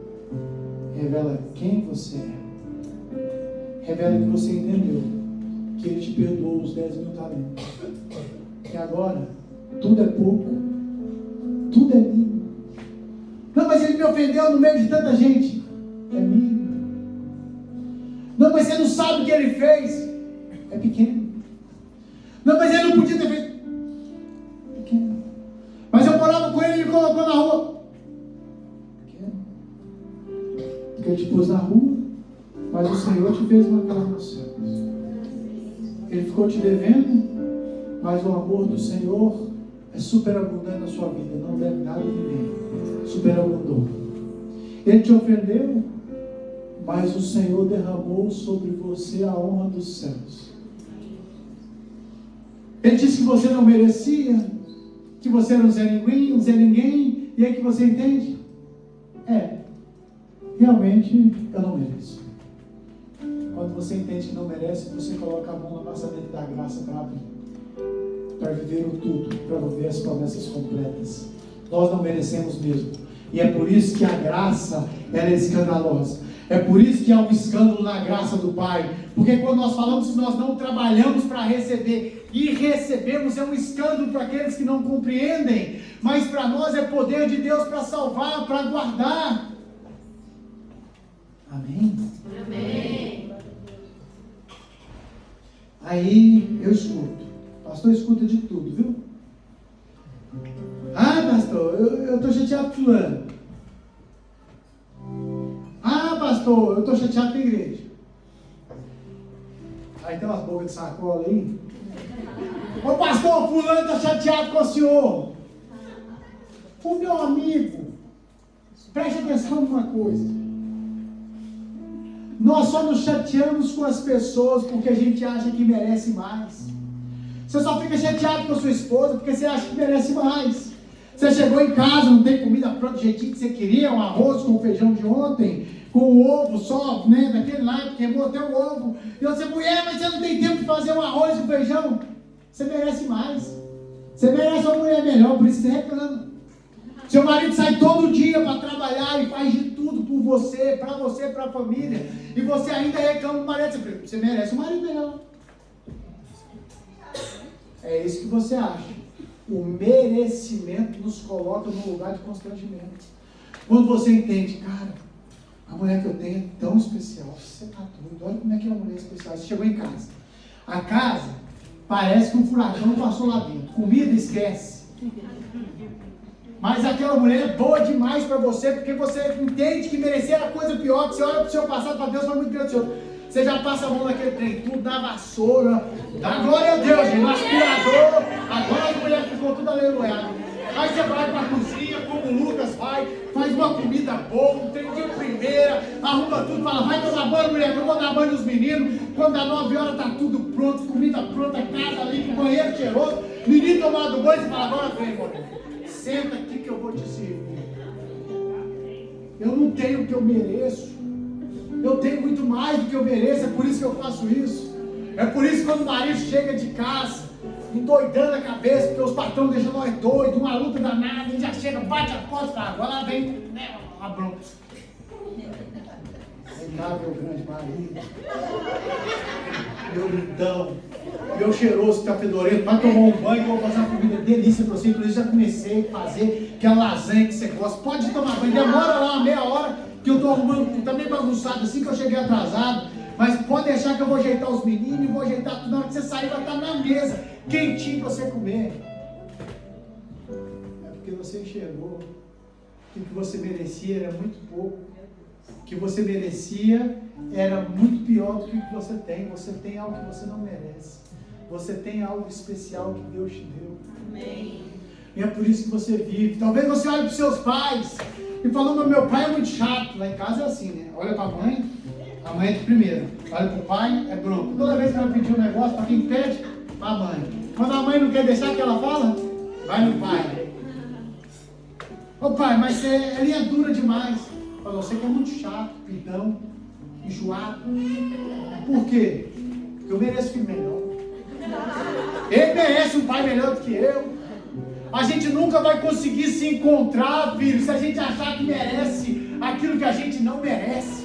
revela quem você é. Revela que você entendeu que Ele te perdoou os 10 mil talentos. E agora, tudo é pouco. Tudo é mínimo. Não, mas ele me ofendeu no meio de tanta gente. É mínimo. Não, mas você não sabe o que ele fez. É pequeno. Não, mas ele não podia ter feito. Pequeno. Mas eu morava com ele e me colocou na rua. Porque ele te pôs na rua, mas o Senhor te fez uma casa nos céus. Ele ficou te devendo, mas o amor do Senhor é superabundante na sua vida. Não deve nada a ninguém. Superabundou. Ele te ofendeu, mas o Senhor derramou sobre você a honra dos céus. Ele disse que você não merecia, que você era um Zé Ninguém, e aí que você entende? Realmente eu não mereço. Quando você entende que não merece, você coloca a mão na maçaneta da graça para abrir, para viver o tudo, para viver as promessas completas. Nós não merecemos mesmo. E é por isso que a graça ela é escandalosa. É por isso que há um escândalo na graça do Pai. Porque quando nós falamos que nós não trabalhamos para receber e recebemos, é um escândalo para aqueles que não compreendem. Mas para nós é poder de Deus para salvar, para guardar. Amém? Amém. Aí eu escuto. Pastor escuta de tudo, viu? Ah, pastor, eu estou chateado com fulano. Ah, pastor, eu estou chateado com a igreja. Aí tem umas bocas de sacola aí. Ô pastor, fulano está chateado com o senhor. O meu amigo Preste atenção numa coisa. Nós só nos chateamos com as pessoas porque a gente acha que merece mais. Você só fica chateado com a sua esposa porque você acha que merece mais. Você chegou em casa, não tem comida pronta do jeitinho que você queria, um arroz com o feijão de ontem, com o ovo só, né, daquele lá, que queimou até o ovo. E você, mulher, mas você não tem tempo de fazer um arroz com feijão. Você merece mais. Você merece uma mulher melhor, por isso você reclama. Seu marido sai todo dia para trabalhar e faz de tudo por você, para a família. E você ainda reclama do marido. Você merece um marido melhor. É isso que você acha. O merecimento nos coloca no lugar de constrangimento. Quando você entende, cara, a mulher que eu tenho é tão especial. Você está doido. Olha como é que é uma mulher especial. Você chegou em casa. A casa parece que um furacão passou lá dentro. Comida, esquece. Mas aquela mulher é boa demais para você, porque você entende que merecer a coisa pior, que você olha para o seu passado, para Deus foi muito grandioso. Você já passa a mão naquele trem, tudo na vassoura, dá glória a Deus, gente, no aspirador, agora a mulher ficou tudo aleluiada. Aí você vai para a cozinha, como o Lucas vai, faz uma comida boa, um trem de primeira, arruma tudo, fala, vai tomar banho, mulher, eu vou dar banho nos meninos. Quando dá 9 horas tá tudo pronto, comida pronta, casa limpa, banheiro cheiroso, menino tomado banho, você fala, agora vem, mulher. Senta aqui que eu vou te servir. Eu não tenho o que eu mereço. Eu tenho muito mais do que eu mereço. É por isso que eu faço isso. É por isso que quando o marido chega de casa, endoidando a cabeça, porque os patrões deixam nós doidos, uma luta danada, ele já chega, bate a porta e fala, agora lá vem, né, a bronca. Vem cá, meu grande marido. Meu lindão. Meu cheiroso que está fedorento, vai tomar um banho, eu vou fazer uma comida delícia para você. Inclusive já comecei a fazer aquela lasanha que você gosta. Pode tomar banho, demora lá uma meia hora, que eu estou arrumando, está meio bagunçado assim que eu cheguei atrasado. Mas pode deixar que eu vou ajeitar os meninos e vou ajeitar tudo. Na hora que você sair vai estar na mesa, quentinho para você comer. É porque você enxergou que o que você merecia era muito pouco. O que você merecia era muito pior do que o que você tem. Você tem algo que você não merece. Você tem algo especial que Deus te deu. Amém. E é por isso que você vive. Talvez você olhe para os seus pais e falou, mas meu pai é muito chato. Lá em casa é assim, né? Olha para a mãe é de primeiro. Olha para o pai, é bronco. Toda vez que ela pedir um negócio, para quem pede? Para a mãe. Quando a mãe não quer deixar que ela fala, vai no pai. Ô pai, mas você é linha dura demais. Fala, você que é muito chato, pidão, enjoado. Por quê? Porque eu mereço filho melhor. Ele merece um pai melhor do que eu. A gente nunca vai conseguir se encontrar, filho, se a gente achar que merece aquilo que a gente não merece.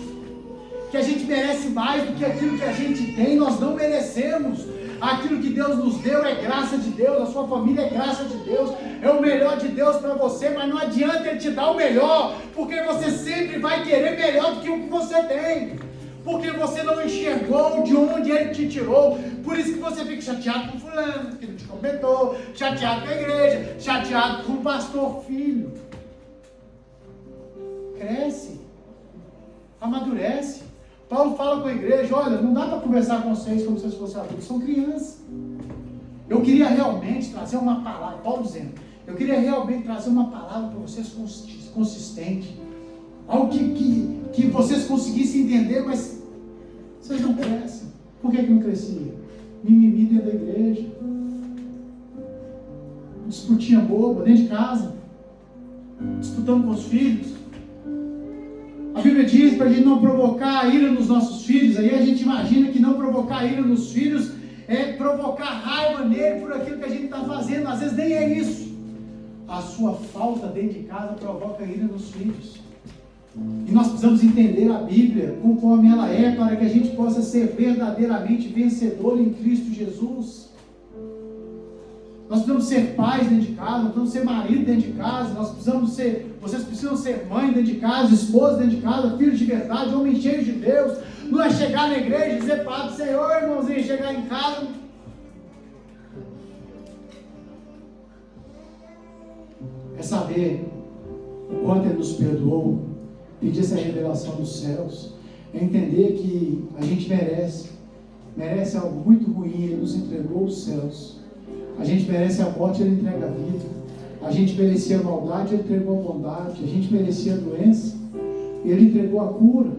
Que a gente merece mais do que aquilo que a gente tem. Nós não merecemos. Aquilo que Deus nos deu é graça de Deus. A sua família é graça de Deus. É o melhor de Deus para você. Mas não adianta Ele te dar o melhor, porque você sempre vai querer melhor do que o que você tem. Porque você não enxergou de onde Ele te tirou. Por isso que você fica chateado com fulano, que não te completou, chateado com a igreja, chateado com o pastor filho. Cresce, amadurece. Paulo fala com a igreja, olha, não dá para conversar com vocês como se vocês fossem adultos, são crianças. Eu queria realmente trazer uma palavra, Paulo dizendo, eu queria realmente trazer uma palavra para vocês consistente. Algo que vocês conseguissem entender, mas vocês não crescem. Por que não crescia? Mimimi dentro da igreja. Disputinha boba dentro de casa. Disputando com os filhos. A Bíblia diz para a gente não provocar a ira nos nossos filhos. Aí a gente imagina que não provocar a ira nos filhos é provocar raiva nele por aquilo que a gente está fazendo. Às vezes nem é isso. A sua falta dentro de casa provoca ira nos filhos. E nós precisamos entender a Bíblia conforme ela é, para que a gente possa ser verdadeiramente vencedor em Cristo Jesus. Nós precisamos ser pais dentro de casa, nós precisamos ser marido dentro de casa, vocês precisam ser mãe dentro de casa, esposa dentro de casa, filhos de verdade, homens cheios de Deus. Não é chegar na igreja e dizer, Pai do Senhor, irmãozinho, chegar em casa. É saber o quanto Ele nos perdoou, pedir essa revelação dos céus, é entender que a gente merece algo muito ruim, Ele nos entregou os céus. A gente merece a morte, Ele entrega a vida. A gente merecia a maldade, Ele entregou a bondade. A gente merecia a doença, Ele entregou a cura.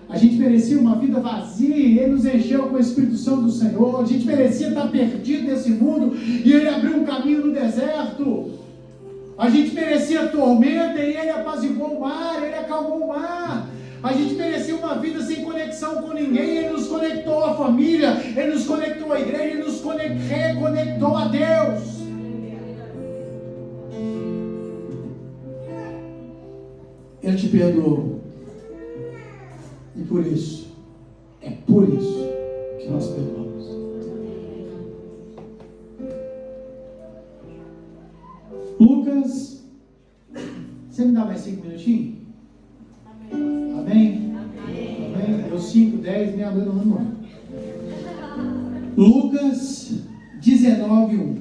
A gente merecia uma vida vazia e Ele nos encheu com a Espírito Santo do Senhor. A gente merecia estar perdido nesse mundo e Ele abriu um caminho no deserto. A gente merecia tormenta e Ele apaziguou o mar, Ele acalmou o mar. A gente merecia uma vida sem conexão com ninguém, Ele nos conectou à família, Ele nos conectou à igreja, Ele nos reconectou a Deus. Ele te perdoou. E por isso que nós perdoamos. Lucas, você me dá mais 5 minutinhos? Amém? Amém? Deu 5, 10, meia-noite, não. Lucas 19:1.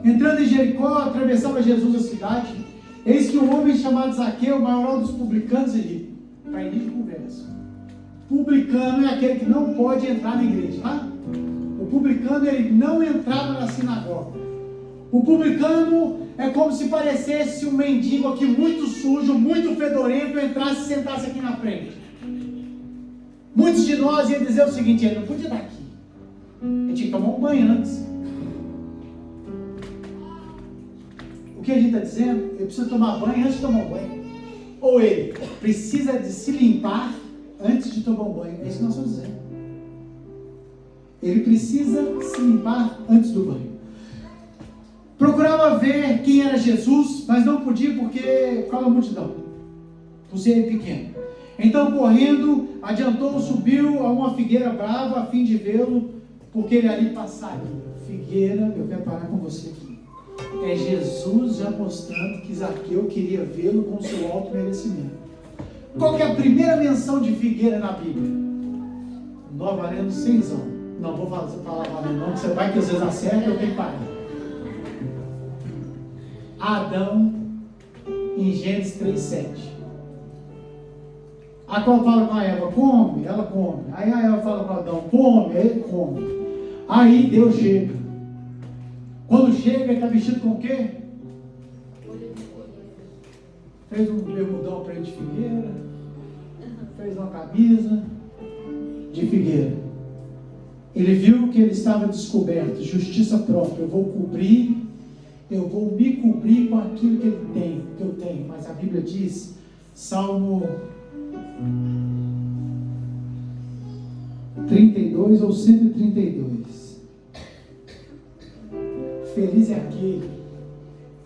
Entrando em Jericó, atravessava Jesus a cidade. Eis que um homem chamado Zaqueu, maior dos publicanos e rico. Para início de conversa. Publicano é aquele que não pode entrar na igreja, tá? O publicano, ele não entrava na sinagoga. O publicano é como se parecesse um mendigo aqui muito sujo, muito fedorento, entrasse e sentasse aqui na frente. Muitos de nós iam dizer o seguinte: ele não podia estar aqui. Ele tinha que tomar um banho antes. O que a gente está dizendo? Ele precisa tomar banho antes de tomar um banho. Ou ele precisa de se limpar antes de tomar um banho. É isso que nós estamos dizendo. Ele precisa se limpar antes do banho. Procurava ver quem era Jesus, mas não podia porque ficava a multidão, por ser pequeno. Então, correndo, adiantou, subiu a uma figueira brava a fim de vê-lo, porque ele ali passaria. Figueira, eu quero parar com você aqui. É Jesus já mostrando que Zaqueu queria vê-lo com seu alto merecimento. Qual que é a primeira menção de figueira na Bíblia? Nós valendo 100. Não vou falar valendo não, que você vai que às vezes acerta, eu tenho que parar. Adão, em Gênesis 3:7. A qual fala com a Eva, come, ela come. Aí a Eva fala com Adão, come, ele come. Aí Deus chega. Quando chega, ele está vestido com o quê? Fez um bermudão para ele de figueira, fez uma camisa de figueira. Ele viu que ele estava descoberto, justiça própria. Eu vou me cobrir com aquilo que eu tenho. Mas a Bíblia diz, Salmo 32 ou 132. Feliz é aquele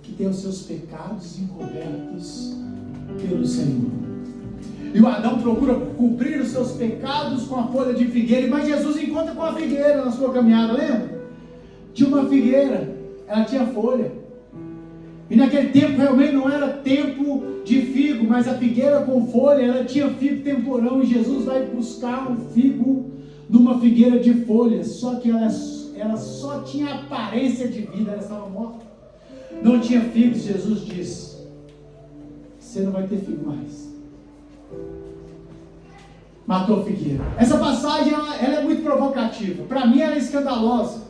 que tem os seus pecados encobertos pelo Senhor. E o Adão procura cobrir os seus pecados com a folha de figueira, mas Jesus encontra com a figueira na sua caminhada, lembra? Tinha uma figueira, ela tinha folha. E naquele tempo realmente não era tempo de figo, mas a figueira com folha, ela tinha figo temporão, e Jesus vai buscar um figo numa figueira de folhas, só que ela só tinha aparência de vida, ela estava morta. Não tinha figos. Jesus disse: você não vai ter figo mais. Matou a figueira. Essa passagem ela é muito provocativa. Para mim ela é escandalosa,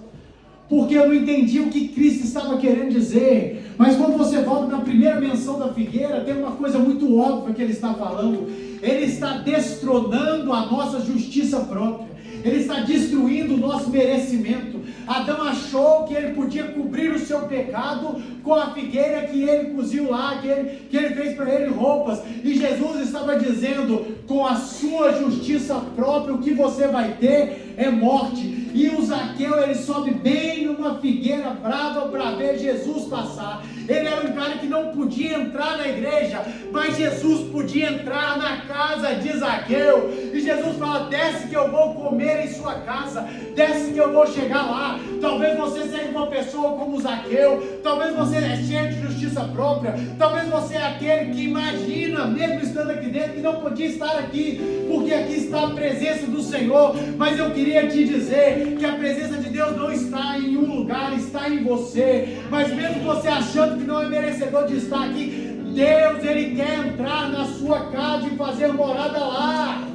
porque eu não entendi o que Cristo estava querendo dizer. Mas quando você volta na primeira menção da figueira, tem uma coisa muito óbvia que ele está falando. Ele está destronando a nossa justiça própria. Ele está destruindo o nosso merecimento. Adão achou que ele podia cobrir o seu pecado com a figueira que ele coziu lá, que ele fez para ele roupas. E Jesus estava dizendo: com a sua justiça própria, o que você vai ter é morte. E o Zaqueu, ele sobe bem numa figueira brava para ver Jesus passar. Ele era um cara que não podia entrar na igreja, mas Jesus podia entrar na casa de Zaqueu. E Jesus fala: desce que eu vou comer em sua casa, desce que eu vou chegar lá. Talvez você seja uma pessoa como Zaqueu, talvez você é cheio de justiça própria, talvez você é aquele que imagina, mesmo estando aqui dentro, que não podia estar aqui, porque aqui está a presença do Senhor. Mas eu queria te dizer que a presença de Deus não está em um lugar, está em você. Mas mesmo você achando que não é merecedor de estar aqui, Deus, Ele quer entrar na sua casa e fazer morada lá.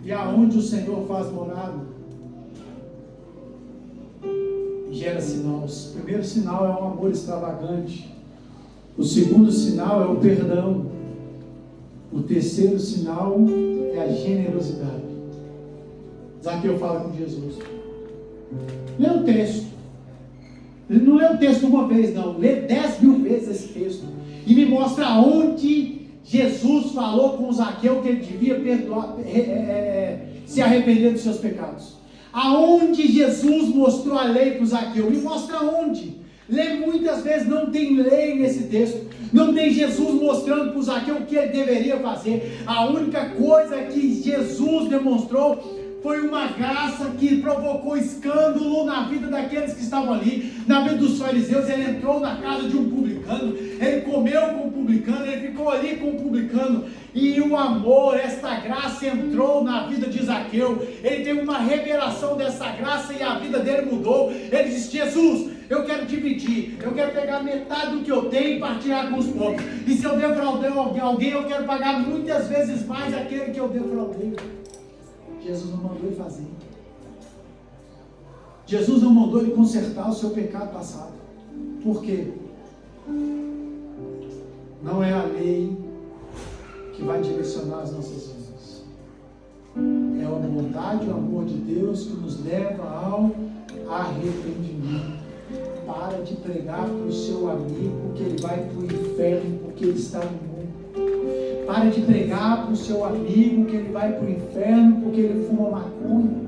E aonde o Senhor faz morada, gera sinais. O primeiro sinal é um amor extravagante. O segundo sinal é o perdão. O terceiro sinal é a generosidade. Zaqueu fala com Jesus. Lê o texto. Ele não lê o texto uma vez, não. Lê 10.000 vezes esse texto. E me mostra onde Jesus falou com Zaqueu que ele devia perdoar, se arrepender dos seus pecados. Aonde Jesus mostrou a lei para o Zaqueu? Me mostra onde. Lê muitas vezes, não tem lei nesse texto. Não tem Jesus mostrando para o Zaqueu o que ele deveria fazer. A única coisa que Jesus demonstrou foi uma graça que provocou escândalo na vida daqueles que estavam ali, na vida dos fariseus. Ele entrou na casa de um publicano, ele comeu com o publicano, ele ficou ali com o publicano, e o amor, esta graça entrou na vida de Zaqueu. Ele teve uma revelação dessa graça e a vida dele mudou. Ele disse: Jesus, eu quero dividir, eu quero pegar metade do que eu tenho e partilhar com os pobres, e se eu defraudei alguém, eu quero pagar muitas vezes mais aquele que eu defraudei. Jesus não mandou ele fazer. Jesus não mandou ele consertar o seu pecado passado. Por quê? Não é a lei que vai direcionar as nossas vidas. É a vontade, o amor de Deus que nos leva ao arrependimento. Para de pregar para o seu amigo que ele vai para o inferno porque ele está no mundo. Para de pregar para o seu amigo que ele vai para o inferno porque ele fuma maconha.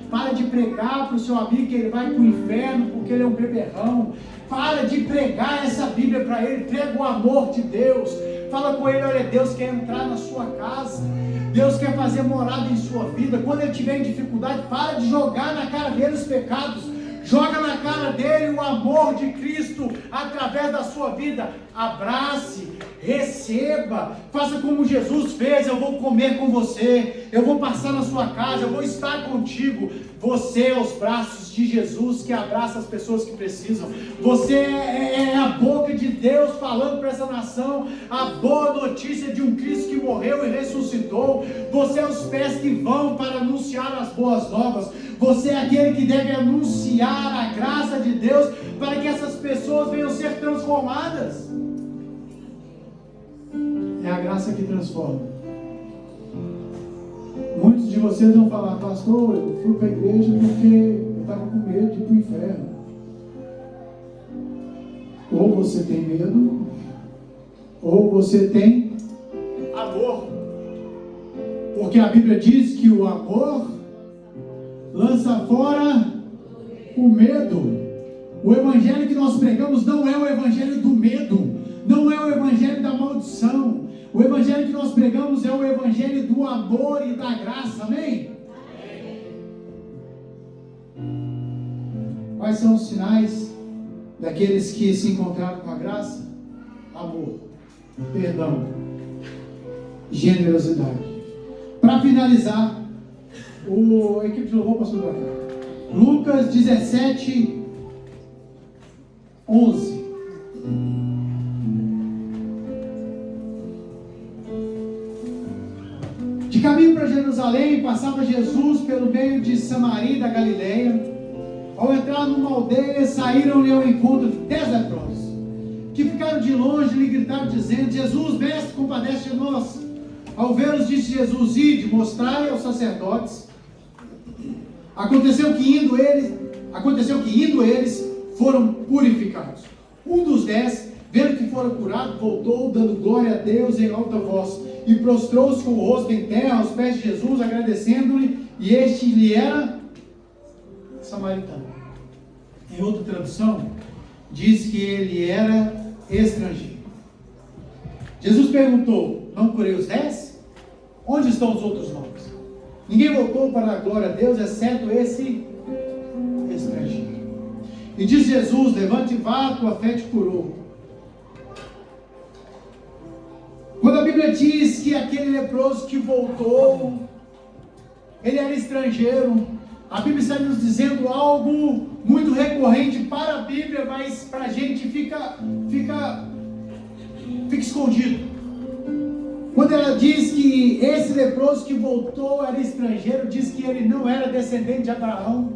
Para de pregar para o seu amigo que ele vai para o inferno porque ele é um beberrão. Para de pregar essa Bíblia para ele. Prega o amor de Deus. Fala com ele: olha, Deus quer entrar na sua casa. Deus quer fazer morada em sua vida. Quando ele tiver em dificuldade, para de jogar na cara dele os pecados. Joga na cara dele o amor de Cristo através da sua vida. Abrace, receba, faça como Jesus fez. Eu vou comer com você, eu vou passar na sua casa, eu vou estar contigo. Você é os braços de Jesus que abraça as pessoas que precisam. Você é a boca de Deus falando para essa nação a boa notícia de um Cristo que morreu e ressuscitou. Você é os pés que vão para anunciar as boas novas. Você é aquele que deve anunciar a graça de Deus para que essas pessoas venham ser transformadas. É a graça que transforma. Muitos de vocês vão falar: pastor, eu fui para a igreja porque eu estava com medo de ir para o inferno. Ou você tem medo, ou você tem amor. Porque a Bíblia diz que o amor lança fora o medo. O evangelho que nós pregamos não é o evangelho do medo, não é o evangelho da maldição. O evangelho que nós pregamos é o evangelho do amor e da graça. Amém? Quais são os sinais daqueles que se encontraram com a graça? Amor, perdão, generosidade. Para finalizar, a equipe de louvor passou para cá. Lucas 17, 11. De caminho para Jerusalém, passava Jesus pelo meio de Samaria e da Galileia. Ao entrar numa aldeia, saíram-lhe ao encontro 10 leprosos, que ficaram de longe e lhe gritaram, dizendo: Jesus, mestre, compadece de nós. Ao vê-los, disse Jesus: ide, mostrai aos sacerdotes. Aconteceu que indo eles foram purificados. Um dos 10, vendo que fora curado, voltou, dando glória a Deus em alta voz, e prostrou-se com o rosto em terra aos pés de Jesus, agradecendo-lhe, e este lhe era samaritano. Em outra tradução, diz que ele era estrangeiro. Jesus perguntou: não curei os 10? Onde estão os outros 9? Ninguém voltou para a glória a Deus, exceto esse estrangeiro. E diz Jesus: levante e vá, a tua fé te curou. Quando a Bíblia diz que aquele leproso que voltou, ele era estrangeiro, a Bíblia está nos dizendo algo muito recorrente para a Bíblia, mas para a gente fica escondido. Quando ela diz que esse leproso que voltou era estrangeiro, diz que ele não era descendente de Abraão,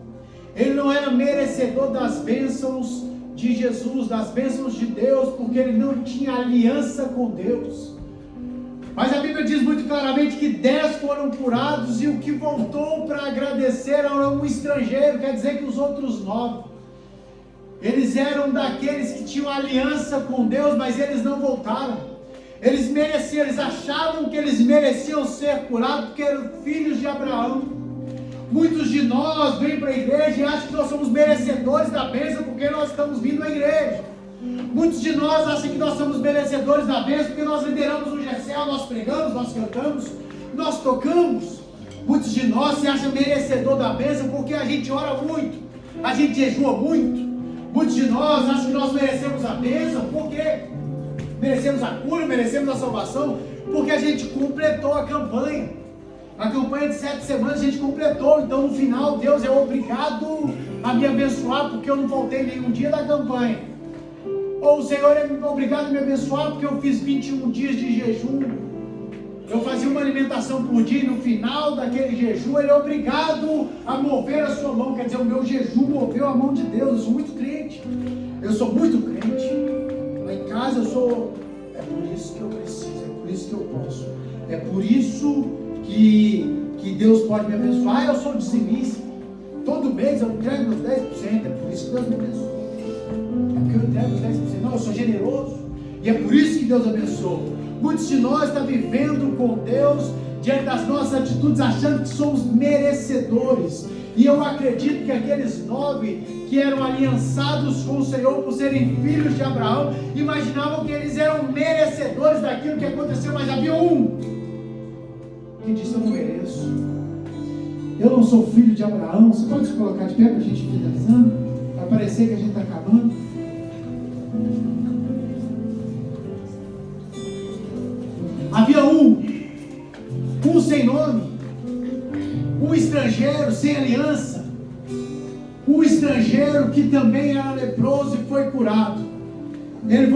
Ele não era merecedor das bênçãos de Jesus, das bênçãos de Deus, porque ele não tinha aliança com Deus. Mas a Bíblia diz muito claramente que 10 foram curados e o que voltou para agradecer era um estrangeiro, quer dizer que os outros 9, eles eram daqueles que tinham aliança com Deus, mas eles não voltaram. Eles mereciam, eles achavam que eles mereciam ser curados porque eram filhos de Abraão. Muitos de nós vêm para a igreja e acham que nós somos merecedores da bênção porque nós estamos vindo à igreja. Muitos de nós acham que nós somos merecedores da bênção porque nós lideramos o GCL, nós pregamos, nós cantamos, nós tocamos. Muitos de nós se acham merecedor da bênção porque a gente ora muito, a gente jejua muito. Muitos de nós acham que nós merecemos a bênção porque merecemos a cura, merecemos a salvação, porque a gente completou a campanha. A campanha de 7 semanas a gente completou, então no final Deus é obrigado a me abençoar porque eu não faltei nenhum dia da campanha. Ou o Senhor é obrigado a me abençoar porque eu fiz 21 dias de jejum. Eu fazia uma alimentação por dia e no final daquele jejum Ele é obrigado a mover a sua mão. Quer dizer, o meu jejum moveu a mão de Deus. Eu sou muito crente. Eu sou muito crente. Lá em casa eu sou... É por isso que eu preciso, é por isso que eu posso. É por isso que Deus pode me abençoar. Eu sou dizimista. Todo mês eu entrego meus 10%. É por isso que Deus me abençoa. É porque eu entrego meus 10%. Não, eu sou generoso. E é por isso que Deus abençoa. Muitos de nós estão vivendo com Deus diante das nossas atitudes, achando que somos merecedores. E eu acredito que aqueles 9 que eram aliançados com o Senhor por serem filhos de Abraão, imaginavam que eles eram merecedores daquilo que aconteceu, mas havia um que disse: eu não mereço, eu não sou filho de Abraão. Você pode se colocar de pé para a gente ir finalizando, para parecer que a gente está acabando. Havia um sem nome, um estrangeiro sem aliança, um estrangeiro que também era leproso e foi curado. Ele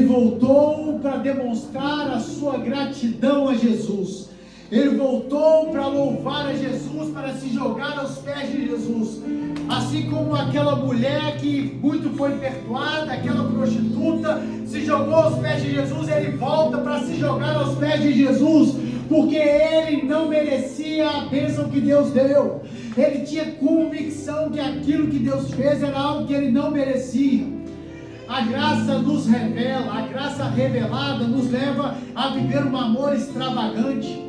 voltou para demonstrar a sua gratidão a Jesus. Ele voltou para louvar a Jesus, para se jogar aos pés de Jesus. Assim como aquela mulher que muito foi perdoada, aquela prostituta, se jogou aos pés de Jesus, ele volta para se jogar aos pés de Jesus, porque ele não merecia a bênção que Deus deu. Ele tinha convicção que aquilo que Deus fez era algo que ele não merecia. A graça nos revela, a graça revelada nos leva a viver um amor extravagante,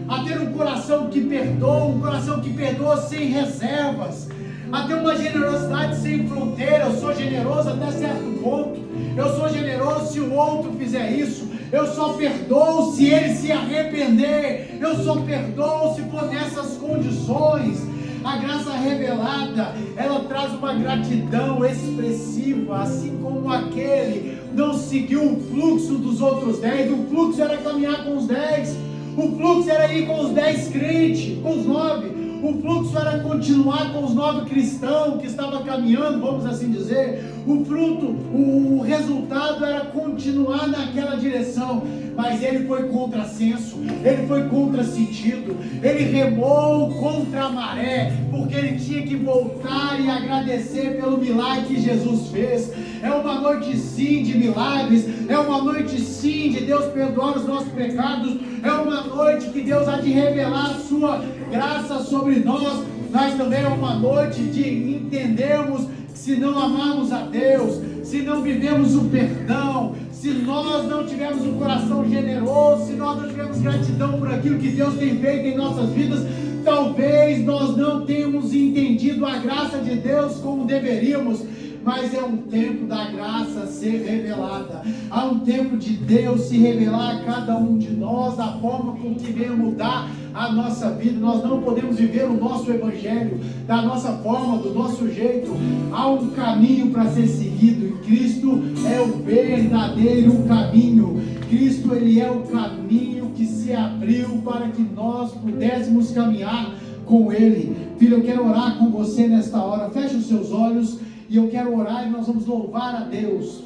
a ter um coração que perdoa sem reservas, a ter uma generosidade sem fronteira. Eu sou generoso até certo ponto, eu sou generoso se o outro fizer isso, eu só perdoo se ele se arrepender, eu só perdoo se for nessas condições. A graça revelada, ela traz uma gratidão expressiva, assim como aquele não seguiu o fluxo dos outros 10, o fluxo era caminhar com os 10, o fluxo era ir com os 10 crentes, com os 9, o fluxo era continuar com os 9 cristãos que estavam caminhando, vamos assim dizer, o resultado era continuar naquela direção, mas ele foi contrassenso, ele foi contrasentido, ele remou contra a maré, porque ele tinha que voltar e agradecer pelo milagre que Jesus fez. É uma noite sim de milagres, é uma noite sim de Deus perdoar os nossos pecados, é uma noite que Deus há de revelar a sua graça sobre nós, mas também é uma noite de entendermos que se não amarmos a Deus, se não vivemos o perdão, se nós não tivermos um coração generoso, se nós não tivermos gratidão por aquilo que Deus tem feito em nossas vidas, talvez nós não tenhamos entendido a graça de Deus como deveríamos. Mas é um tempo da graça ser revelada, há um tempo de Deus se revelar a cada um de nós, da forma com que venha mudar a nossa vida. Nós não podemos viver o nosso evangelho da nossa forma, do nosso jeito. Há um caminho para ser seguido, e Cristo é o verdadeiro caminho. Cristo, Ele é o caminho que se abriu para que nós pudéssemos caminhar com Ele. Filho, eu quero orar com você nesta hora. Feche os seus olhos e eu quero orar e nós vamos louvar a Deus.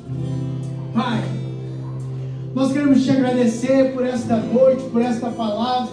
Pai, nós queremos te agradecer por esta noite, por esta palavra.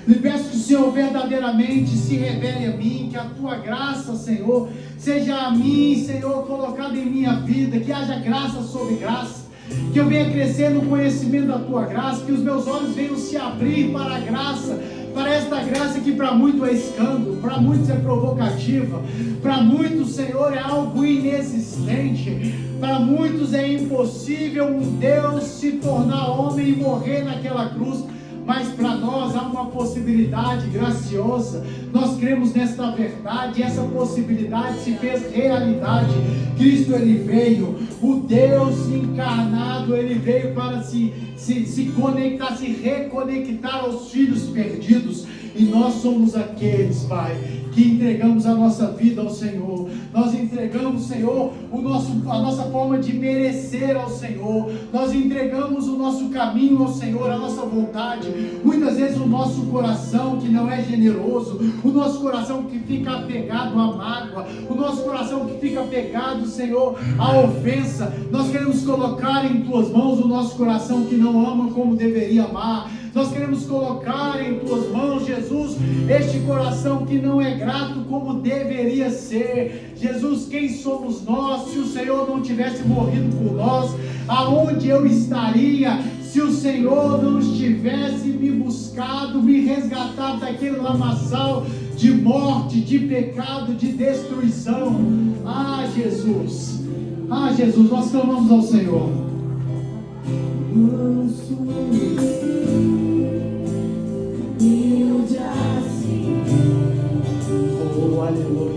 Lhe peço que o Senhor verdadeiramente se revele a mim, que a tua graça, Senhor, seja a mim, Senhor, colocada em minha vida, que haja graça sobre graça, que eu venha crescer no conhecimento da tua graça, que os meus olhos venham se abrir para a graça, para esta graça que para muitos é escândalo, para muitos é provocativa, para muitos, Senhor, é algo inexistente, para muitos é impossível um Deus se tornar homem e morrer naquela cruz. Mas para nós há uma possibilidade graciosa. Nós cremos nesta verdade, e essa possibilidade se fez realidade. Cristo, Ele veio, o Deus encarnado, Ele veio para se conectar, se reconectar aos filhos perdidos. E nós somos aqueles, Pai, que entregamos a nossa vida ao Senhor. Nós entregamos, Senhor, a nossa forma de merecer ao Senhor. Nós entregamos o nosso caminho ao Senhor, a nossa vontade. Muitas vezes o nosso coração que não é generoso, o nosso coração que fica apegado à mágoa, o nosso coração que fica apegado, Senhor, à ofensa. Nós queremos colocar em Tuas mãos o nosso coração que não ama como deveria amar. Nós queremos colocar em Tuas mãos, Jesus, este coração que não é grato como deveria ser. Jesus, quem somos nós se o Senhor não tivesse morrido por nós? Aonde eu estaria se o Senhor não estivesse me buscado, me resgatado daquele lamaçal de morte, de pecado, de destruição? Ah, Jesus, nós clamamos ao Senhor. Oh, aleluia.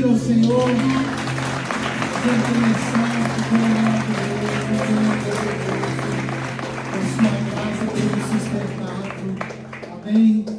ao Senhor. Sempre começar com a sua graça tem nos sustentado. Amém.